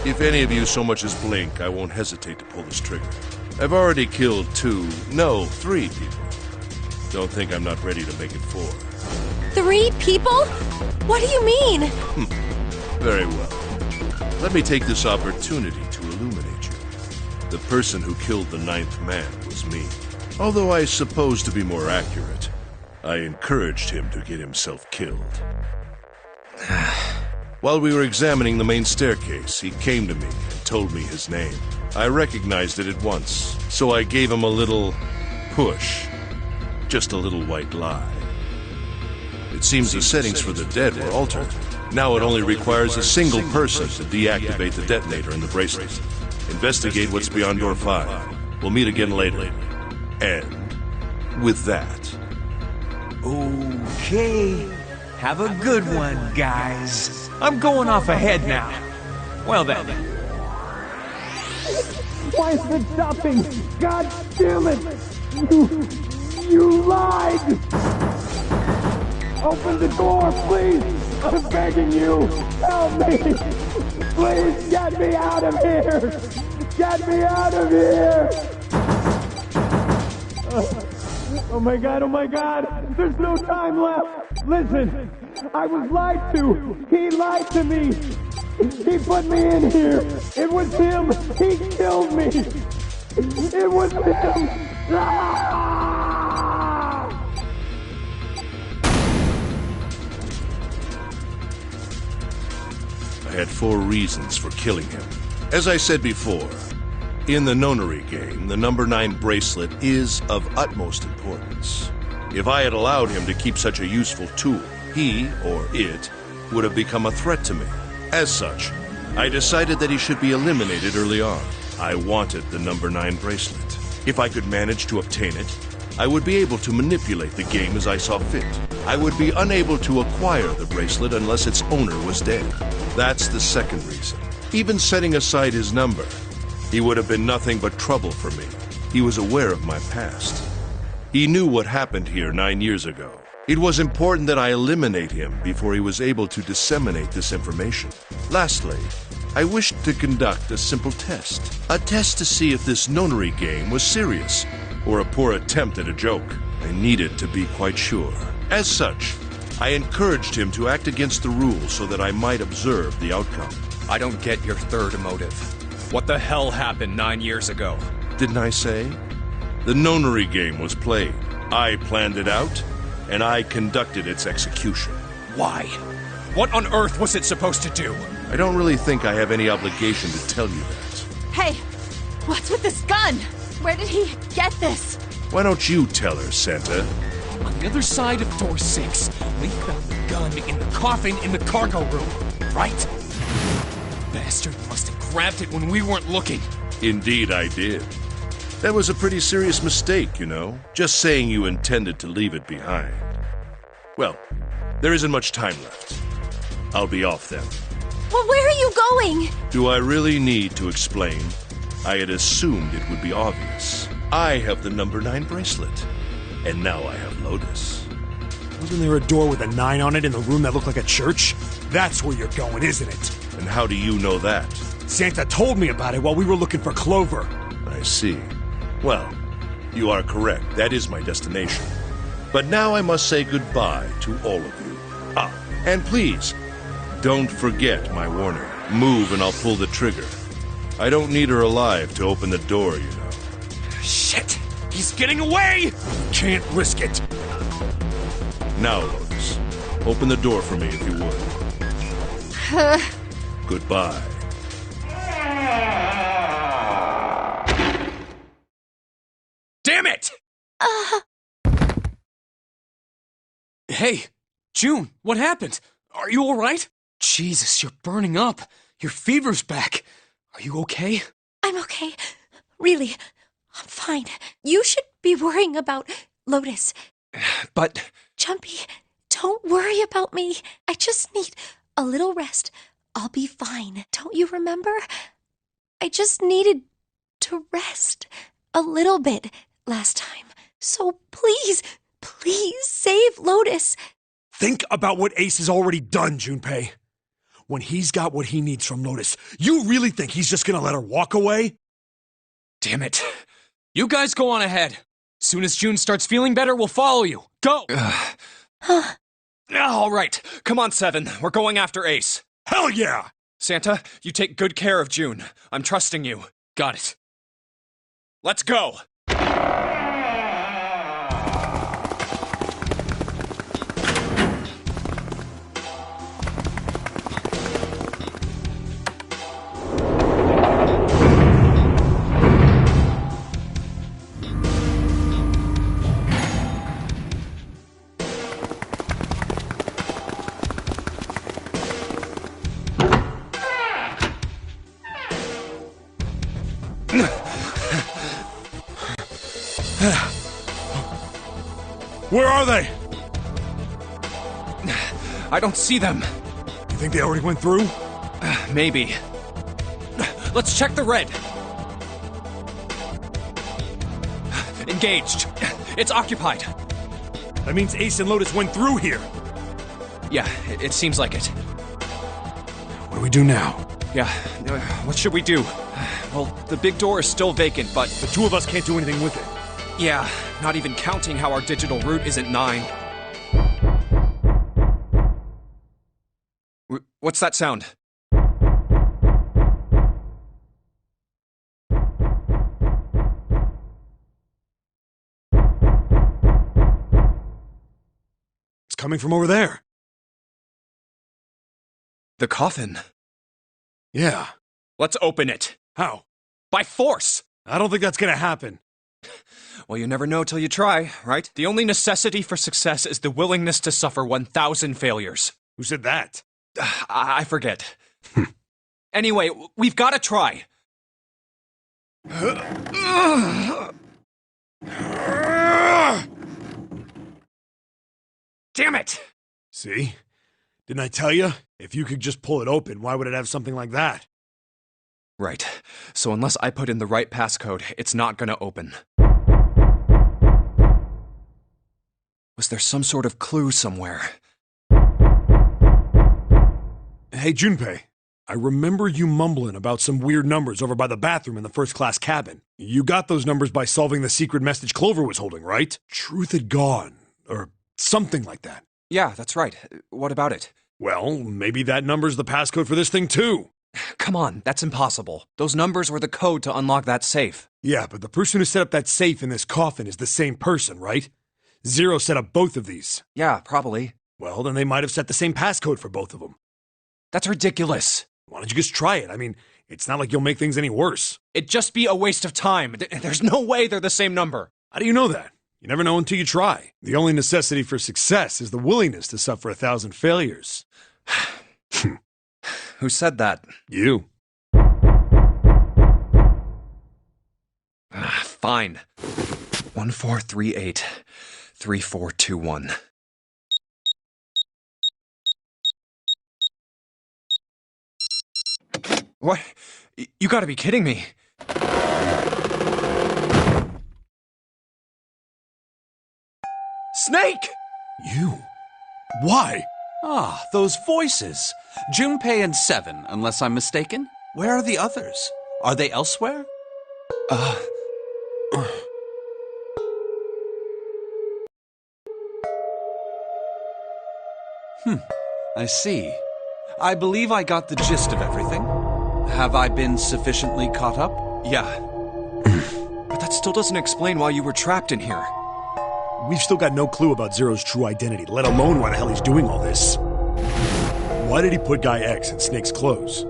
If any of you so much as blink, I won't hesitate to pull this trigger. I've already killed 3 people. Don't think I'm not ready to make it 4. 3 people? What do you mean? Very well. Let me take this opportunity to illuminate you. The person who killed the 9th man was me. Although I suppose to be more accurate, I encouraged him to get himself killed. While we were examining the main staircase, he came to me and told me his name. I recognized it at once, so I gave him a little push. Just a little white lie. It seems the settings for the dead were altered. Now it only requires a single person to deactivate the detonator in the bracelet. Investigate what's beyond door 5. We'll meet again later. And with that... Okay. Have a good one, guys. I'm going off ahead now. Well then. Why is it stopping? God damn it! You lied! Open the door, please! I'm begging you! Help me! Please get me out of here! Get me out of here! Oh my god! There's no time left! Listen! I was lied to! He lied to me! He put me in here! It was him! He killed me! It was him! I had 4 reasons for killing him. As I said before, in the nonary game, the number 9 bracelet is of utmost importance. If I had allowed him to keep such a useful tool, he, or it, would have become a threat to me. As such, I decided that he should be eliminated early on. I wanted the number 9 bracelet. If I could manage to obtain it, I would be able to manipulate the game as I saw fit. I would be unable to acquire the bracelet unless its owner was dead. That's the second reason. Even setting aside his number, he would have been nothing but trouble for me. He was aware of my past. He knew what happened here 9 years ago. It was important that I eliminate him before he was able to disseminate this information. Lastly, I wished to conduct a simple test. A test to see if this nonary game was serious, or a poor attempt at a joke. I needed to be quite sure. As such, I encouraged him to act against the rules so that I might observe the outcome. I don't get your third motive. What the hell happened 9 years ago? Didn't I say? The nonary game was played. I planned it out, and I conducted its execution. Why? What on earth was it supposed to do? I don't really think I have any obligation to tell you that. Hey, what's with this gun? Where did he get this? Why don't you tell her, Santa? On the other side of door 6, we found the gun in the coffin in the cargo room, right? Bastard must have grabbed it when we weren't looking. Indeed I did. That was a pretty serious mistake, you know. Just saying you intended to leave it behind. Well, there isn't much time left. I'll be off then. Well, where are you going? Do I really need to explain? I had assumed it would be obvious. I have the number 9 bracelet. And now I have Lotus. Wasn't there a door with a 9 on it in the room that looked like a church? That's where you're going, isn't it? And how do you know that? Santa told me about it while we were looking for Clover. I see. Well, you are correct. That is my destination. But now I must say goodbye to all of you. Ah, and please, don't forget my warning. Move and I'll pull the trigger. I don't need her alive to open the door, you know. Shit! He's getting away! Can't risk it. Now, Lotus, open the door for me if you would. Goodbye. Damn it! Hey, June, what happened? Are you alright? Jesus, you're burning up. Your fever's back. Are you okay? I'm okay. Really, I'm fine. You should be worrying about Lotus. But... Jumpy, don't worry about me. I just need a little rest. I'll be fine. Don't you remember? I just needed to rest a little bit last time. So please, please save Lotus. Think about what Ace has already done, Junpei. When he's got what he needs from Lotus, you really think he's just gonna let her walk away? Damn it. You guys go on ahead. Soon as June starts feeling better, we'll follow you. Go! All right. Come on, Seven. We're going after Ace. Hell yeah! Santa, you take good care of June. I'm trusting you. Got it. Let's go! Where are they? I don't see them. You think they already went through? Maybe. Let's check the red. Engaged. It's occupied. That means Ace and Lotus went through here. Yeah, it seems like it. What do we do now? Yeah, what should we do? Well, the big door is still vacant, but... The two of us can't do anything with it. Yeah, not even counting how our digital route isn't 9. What's that sound? It's coming from over there. The coffin. Yeah. Let's open it. How? By force! I don't think that's gonna happen. Well, you never know till you try, right? The only necessity for success is the willingness to suffer 1,000 failures. Who said that? I forget. Anyway, we've got to try. Damn it! See? Didn't I tell you? If you could just pull it open, why would it have something like that? Right. So unless I put in the right passcode, it's not gonna open. Was there some sort of clue somewhere? Hey, Junpei. I remember you mumbling about some weird numbers over by the bathroom in the first-class cabin. You got those numbers by solving the secret message Clover was holding, right? Truth had gone, or something like that. Yeah, that's right. What about it? Well, maybe that number's the passcode for this thing, too. Come on, that's impossible. Those numbers were the code to unlock that safe. Yeah, but the person who set up that safe in this coffin is the same person, right? Zero set up both of these. Yeah, probably. Well, then they might have set the same passcode for both of them. That's ridiculous. Why don't you just try it? I mean, it's not like you'll make things any worse. It'd just be a waste of time. There's no way they're the same number. How do you know that? You never know until you try. The only necessity for success is the willingness to suffer 1,000 failures. Who said that? You. Fine. 1438 3421. What? You gotta be kidding me. Snake! You? Why? Ah, those voices. Junpei and Seven, unless I'm mistaken. Where are the others? Are they elsewhere? I see. I believe I got the gist of everything. Have I been sufficiently caught up? Yeah. But that still doesn't explain why you were trapped in here. We've still got no clue about Zero's true identity, let alone why the hell he's doing all this. Why did he put Guy X in Snake's clothes?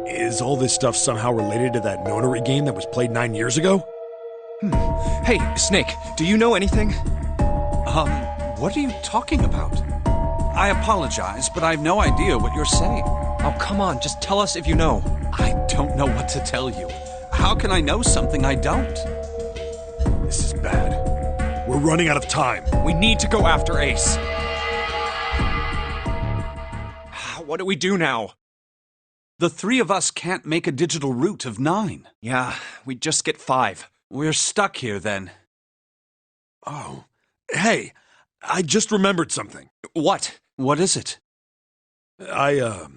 Is all this stuff somehow related to that nonary game that was played 9 years ago? Hey, Snake, do you know anything? What are you talking about? I apologize, but I have no idea what you're saying. Oh, come on, just tell us if you know. I don't know what to tell you. How can I know something I don't? This is bad. We're running out of time. We need to go after Ace. What do we do now? The three of us can't make a digital route of 9. Yeah, we just get 5. We're stuck here then. Oh. Hey, I just remembered something. What? What is it? I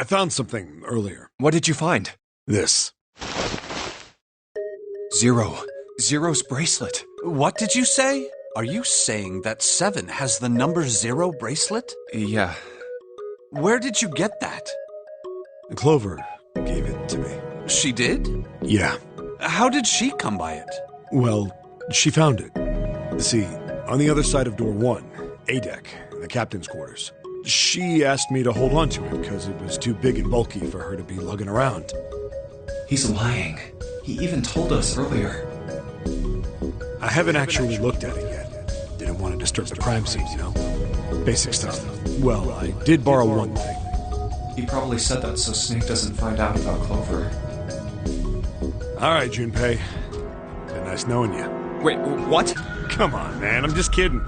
found something earlier. What did you find? This. Zero's bracelet. What did you say? Are you saying that 7 has the number 0 bracelet? Yeah. Where did you get that? Clover gave it to me. She did? Yeah. How did she come by it? Well, she found it. See, on the other side of door 1, A deck, the captain's quarters. She asked me to hold on to it because it was too big and bulky for her to be lugging around. He's lying. He even told us earlier. I haven't actually looked at it yet. Didn't want to disturb the crime scene, you know? Basic stuff. Well, I did borrow one thing. He probably said that so Snake doesn't find out about Clover. All right, Junpei. Been nice knowing you. Wait, what? Come on, man, I'm just kidding.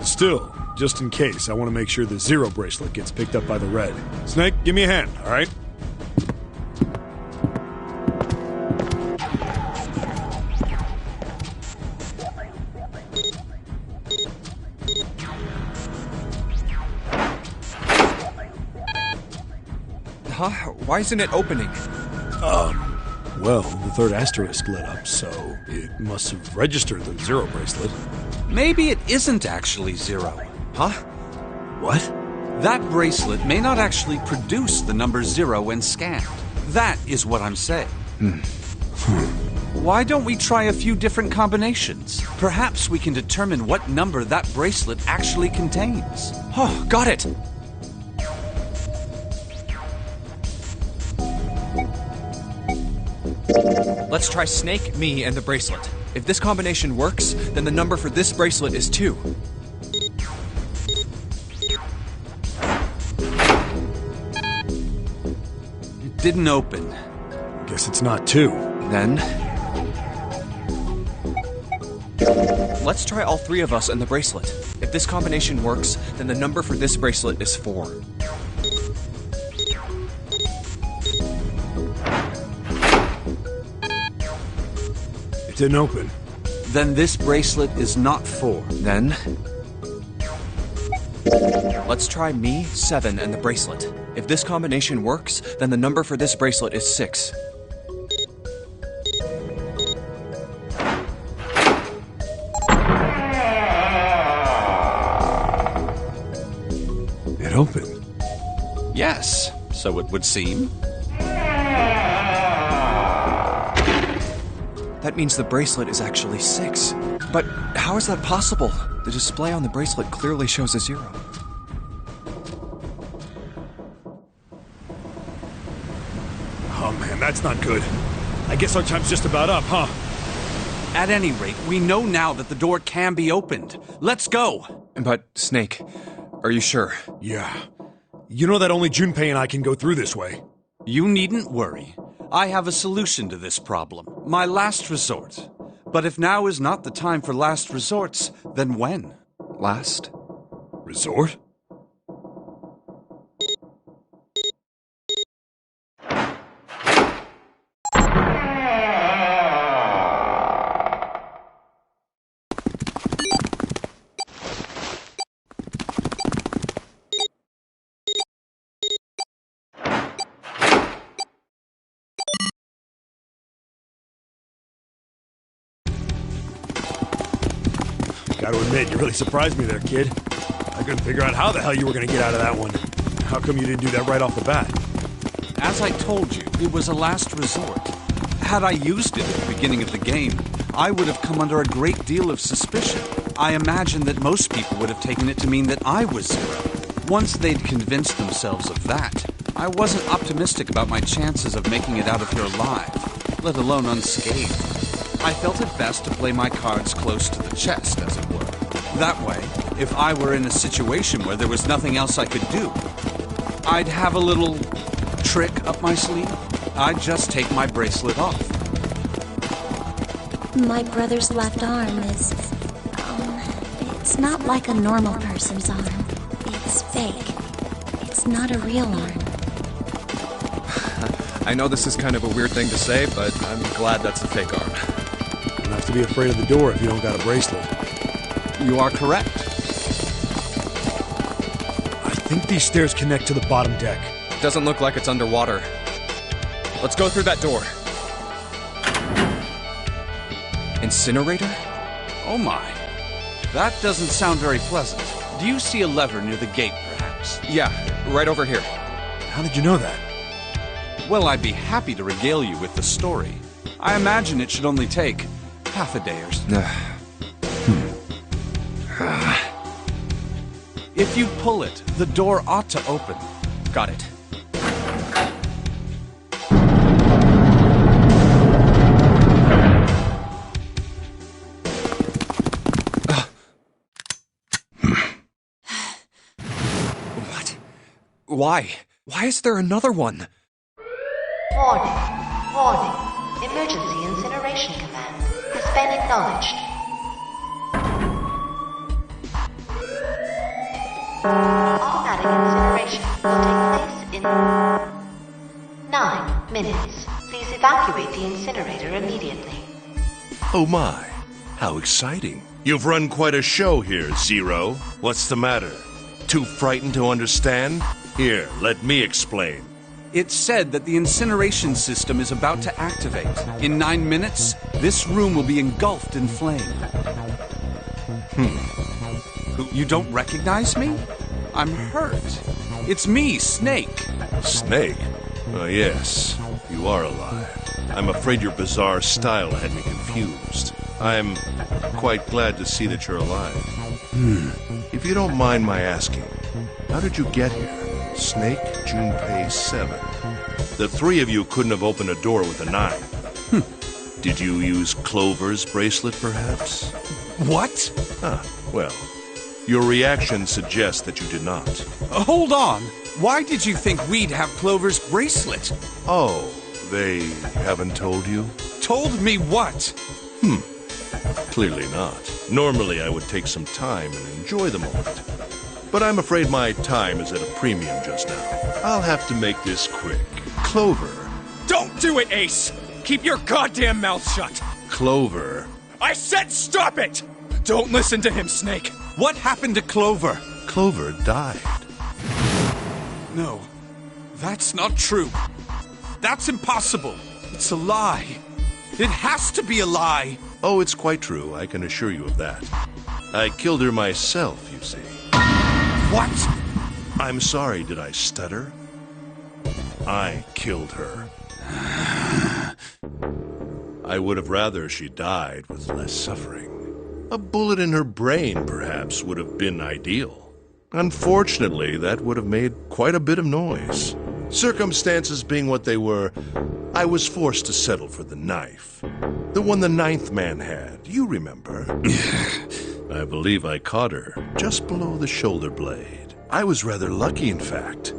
Still, just in case, I want to make sure the Zero bracelet gets picked up by the Red. Snake, give me a hand, all right? Huh? Why isn't it opening? Well, the third asterisk lit up, so it must have registered the Zero bracelet. Maybe it isn't actually Zero. Huh? What? That bracelet may not actually produce the number 0 when scanned. That is what I'm saying. Why don't we try a few different combinations? Perhaps we can determine what number that bracelet actually contains. Oh, got it! Let's try Snake, me, and the bracelet. If this combination works, then the number for this bracelet is 2. It didn't open. Guess it's not 2. Then... let's try all 3 of us and the bracelet. If this combination works, then the number for this bracelet is 4. Didn't open. Then this bracelet is not 4. Then... let's try me, 7, and the bracelet. If this combination works, then the number for this bracelet is 6. It opened. Yes, so it would seem. That means the bracelet is actually 6. But how is that possible? The display on the bracelet clearly shows a 0. Oh man, that's not good. I guess our time's just about up, huh? At any rate, we know now that the door can be opened. Let's go! But, Snake, are you sure? Yeah. You know that only Junpei and I can go through this way. You needn't worry. I have a solution to this problem. My last resort. But if now is not the time for last resorts, then when? Last? Resort? Gotta admit, you really surprised me there, kid. I couldn't figure out how the hell you were gonna get out of that one. How come you didn't do that right off the bat? As I told you, it was a last resort. Had I used it at the beginning of the game, I would have come under a great deal of suspicion. I imagine that most people would have taken it to mean that I was 0. Once they'd convinced themselves of that, I wasn't optimistic about my chances of making it out of here alive, let alone unscathed. I felt it best to play my cards close to the chest, as it were. That way, if I were in a situation where there was nothing else I could do, I'd have a little trick up my sleeve. I'd just take my bracelet off. My brother's left arm is, it's not like a normal person's arm. It's fake. It's not a real arm. I know this is kind of a weird thing to say, but I'm glad that's a fake arm. You don't have to be afraid of the door if you don't got a bracelet. You are correct. I think these stairs connect to the bottom deck. Doesn't look like it's underwater. Let's go through that door. Incinerator? Oh my. That doesn't sound very pleasant. Do you see a lever near the gate, perhaps? Yeah, right over here. How did you know that? Well, I'd be happy to regale you with the story. I imagine it should only take half a day or so. If you pull it, the door ought to open. Got it. What? Why? Why is there another one? Warning. Warning. Emergency incineration command has been acknowledged. Automatic incineration will take place in 9 minutes. Please evacuate the incinerator immediately. Oh my, how exciting. You've run quite a show here, Zero. What's the matter? Too frightened to understand? Here, let me explain. It said that the incineration system is about to activate. In 9 minutes, this room will be engulfed in flame. You don't recognize me? I'm hurt. It's me, Snake. Snake? Oh, yes. You are alive. I'm afraid your bizarre style had me confused. I'm quite glad to see that you're alive. If you don't mind my asking, how did you get here? Snake, Junpei 7. The three of you couldn't have opened a door with a knife. Did you use Clover's bracelet, perhaps? What? Well, your reaction suggests that you did not. Hold on. Why did you think we'd have Clover's bracelet? Oh, they haven't told you? Told me what? Clearly not. Normally I would take some time and enjoy the moment. But I'm afraid my time is at a premium just now. I'll have to make this quick. Clover. Don't do it, Ace! Keep your goddamn mouth shut! Clover. I said stop it! Don't listen to him, Snake! What happened to Clover? Clover died. No, that's not true. That's impossible. It's a lie. It has to be a lie. Oh, it's quite true. I can assure you of that. I killed her myself, you see. What? I'm sorry, did I stutter? I killed her. I would have rather she died with less suffering. A bullet in her brain, perhaps, would have been ideal. Unfortunately, that would have made quite a bit of noise. Circumstances being what they were, I was forced to settle for the knife. The one the 9th man had, you remember. I believe I caught her just below the shoulder blade. I was rather lucky, in fact.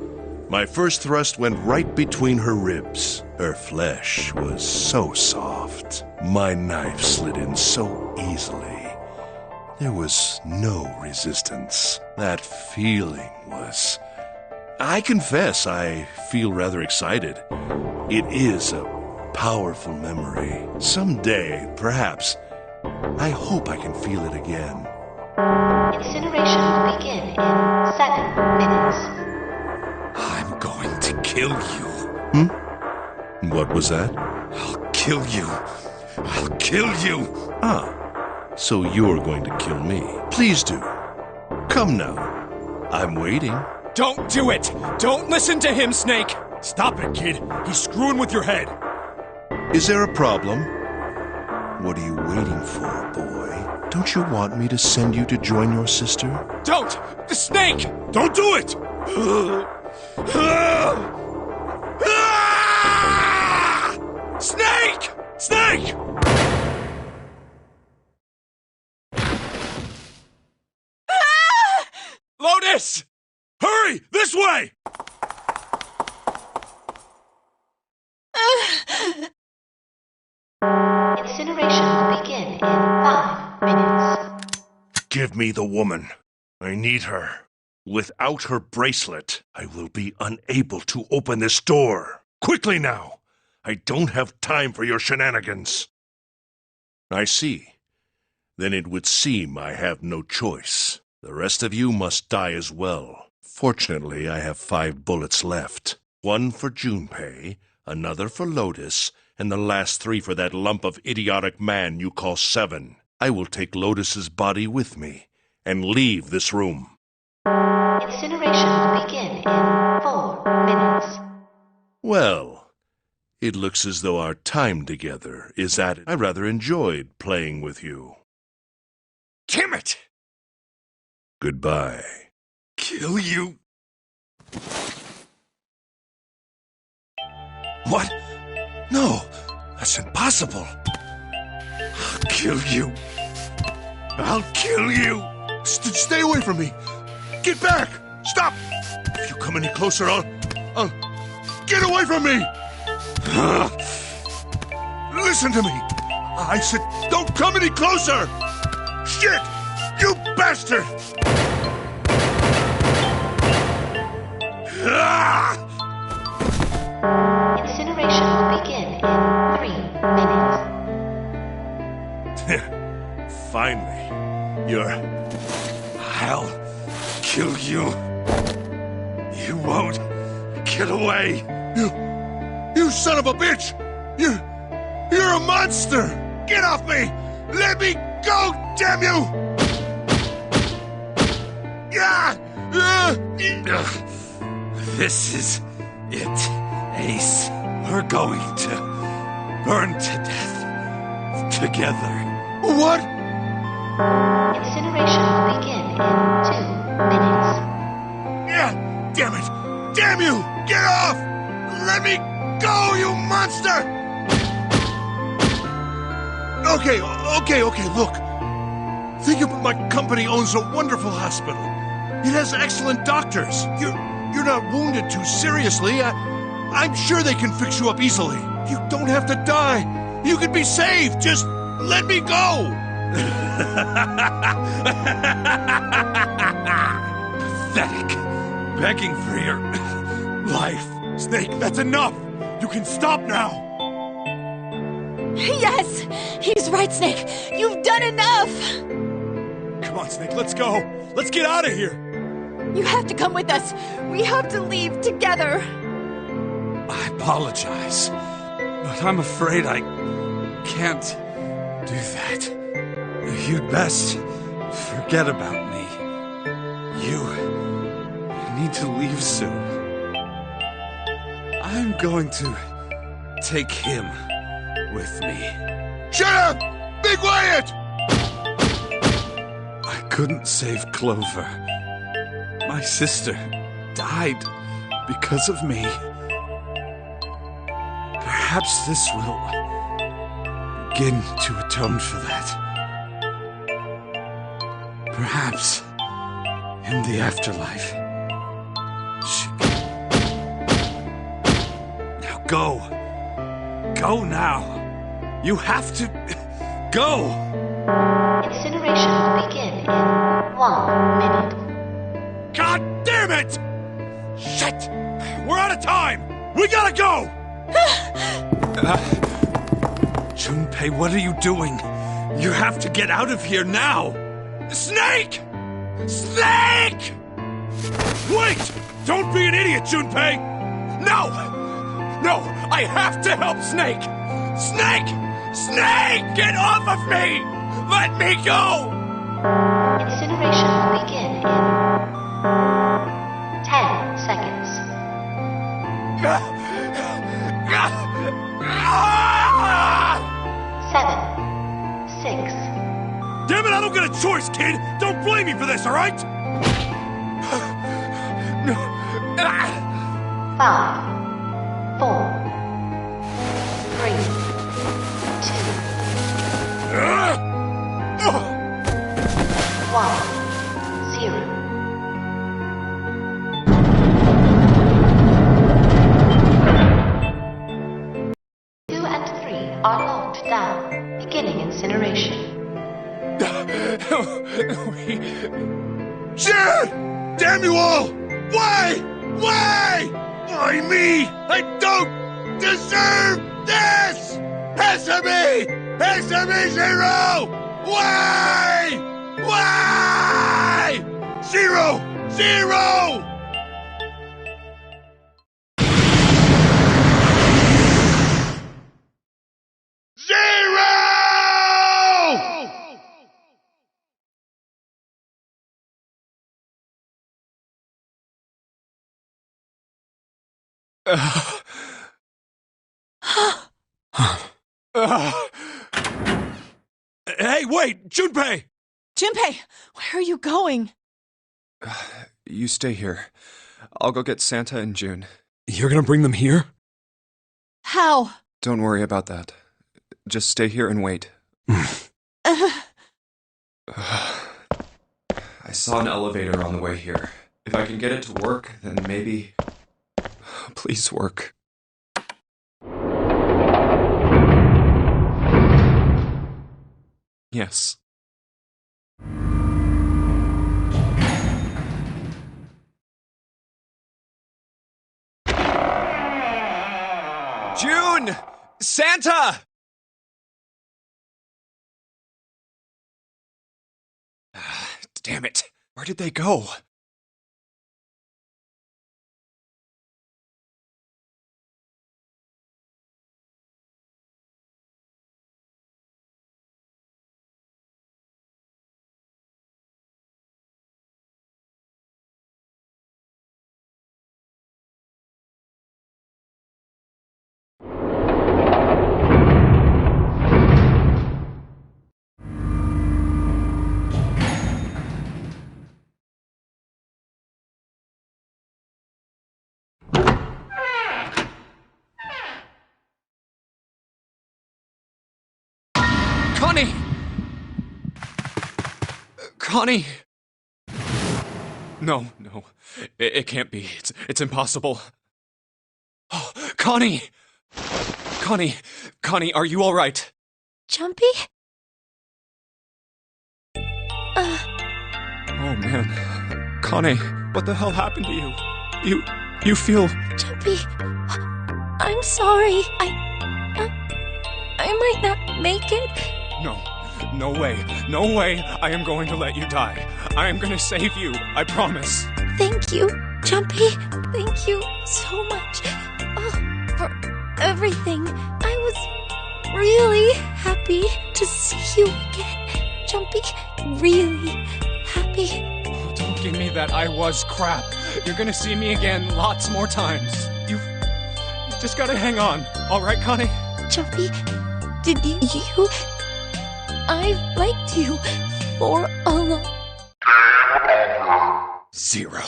My first thrust went right between her ribs. Her flesh was so soft. My knife slid in so easily. There was no resistance. That feeling was... I confess I feel rather excited. It is a powerful memory. Someday, perhaps, I hope I can feel it again. Incineration will begin in 7 minutes. I'm going to kill you. What was that? I'll kill you. I'll kill you. So you're going to kill me. Please do. Come now. I'm waiting. Don't do it! Don't listen to him, Snake! Stop it, kid. He's screwing with your head. Is there a problem? What are you waiting for, boy? Don't you want me to send you to join your sister? Don't! The Snake! Don't do it! Snake! Snake! Lotus! Hurry! This way! Incineration will begin in 5 minutes. Give me the woman. I need her. Without her bracelet, I will be unable to open this door. Quickly now! I don't have time for your shenanigans. I see. Then it would seem I have no choice. The rest of you must die as well. Fortunately, I have 5 bullets left. 1 for Junpei, another for Lotus, and the last 3 for that lump of idiotic man you call 7. I will take Lotus's body with me and leave this room. Incineration will begin in 4 minutes. Well, it looks as though our time together is at it. I rather enjoyed playing with you. Damn it! Goodbye. Kill you. What? No, that's impossible. I'll kill you. I'll kill you. Stay away from me. Get back. Stop. If you come any closer, I'll... Get away from me. Listen to me. I said, don't come any closer. Shit. You bastard. You won't get away. You son of a bitch! You're a monster! Get off me! Let me go, damn you! This is it, Ace. We're going to burn to death together. What? Incineration will begin in 2 minutes. Yeah, damn it! Damn you! Get off! Let me go, you monster! Okay, look. Think of my company owns a wonderful hospital. It has excellent doctors. You're not wounded too seriously. I'm sure they can fix you up easily. You don't have to die. You can be saved. Just let me go. Pathetic. Begging for your life. Snake, that's enough! You can stop now! Yes! He's right, Snake! You've done enough! Come on, Snake, let's go! Let's get out of here! You have to come with us! We have to leave together! I apologize, but I'm afraid I can't do that. You'd best forget about me. You need to leave soon. I'm going to take him with me. Shut up! Be quiet! I couldn't save Clover. My sister died because of me. Perhaps this will begin to atone for that. Perhaps in the afterlife. Now go. Go now. You have to go. Incineration will begin in 1 minute. God damn it! Shit! We're out of time! We gotta go! Junpei, what are you doing? You have to get out of here now! Snake! Snake! Wait! Don't be an idiot, Junpei! No! No! I have to help Snake! Snake! Snake! Get off of me! Let me go! Incineration will begin in 10 seconds. 7, 6. Damn it, I don't get a choice, kid! Don't blame me for this, alright? 5, 4, 3, 2, 1, 0. Two and 3 are locked down, beginning incineration. Shit! Damn you all! Why? Why? Why me? I don't deserve this! Answer me! Answer me, Zero! Why? Why? Zero! Zero! Hey, wait! Junpei! Junpei, where are you going? You stay here. I'll go get Santa and June. You're gonna bring them here? How? Don't worry about that. Just stay here and wait. I saw an elevator on the way here. If I can get it to work, then maybe... Please work. Yes. June! Santa! Damn it. Where did they go? Connie! Connie! No, no. It can't be. It's impossible. Oh, Connie! Connie, are you alright? Jumpy? Oh man. Connie, what the hell happened to you? You feel... Jumpy, I'm sorry. I might not make it. No way. No way I am going to let you die. I am going to save you. I promise. Thank you, Jumpy. Thank you so much for everything. I was really happy to see you again, Jumpy. Really happy. Oh, don't give me that I was crap. You're going to see me again lots more times. You just got to hang on. All right, Connie? Jumpy, did you... I've liked you for a long... 0.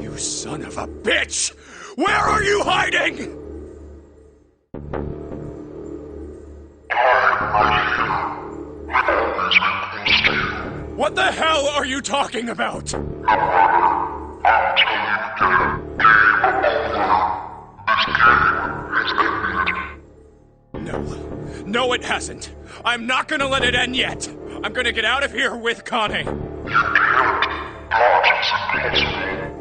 You son of a bitch! Where are you hiding? What the hell are you talking about? No, it hasn't. I'm not gonna let it end yet. I'm gonna get out of here with Connie.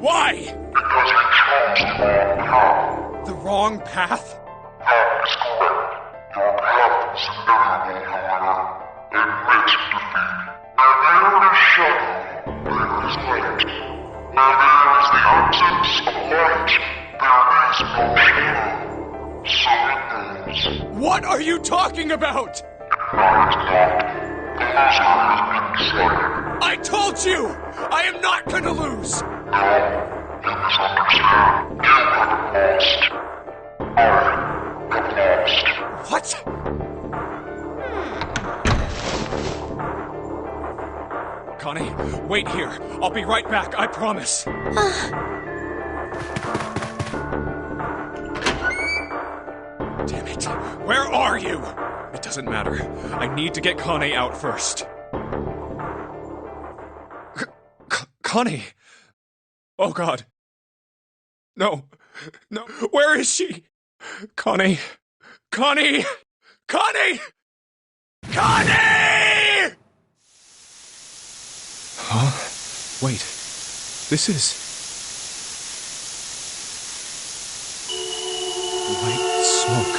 Why? Because you chose the wrong path. The wrong path? That is correct. Your path is inevitable, however. Admit defeat. Where there is shadow, there is light. Where there is the absence of light, there is no shadow. So it goes. What are you talking about? I told you! I am not gonna lose! No, you misunderstand. You have lost. I have lost. What? Connie, wait here. I'll be right back, I promise. Damn it. Where are you? It doesn't matter. I need to get Connie out first. Connie! Oh God. No. Where is she? Connie! Connie! Connie! Connie! Huh? Wait. This is... white smoke.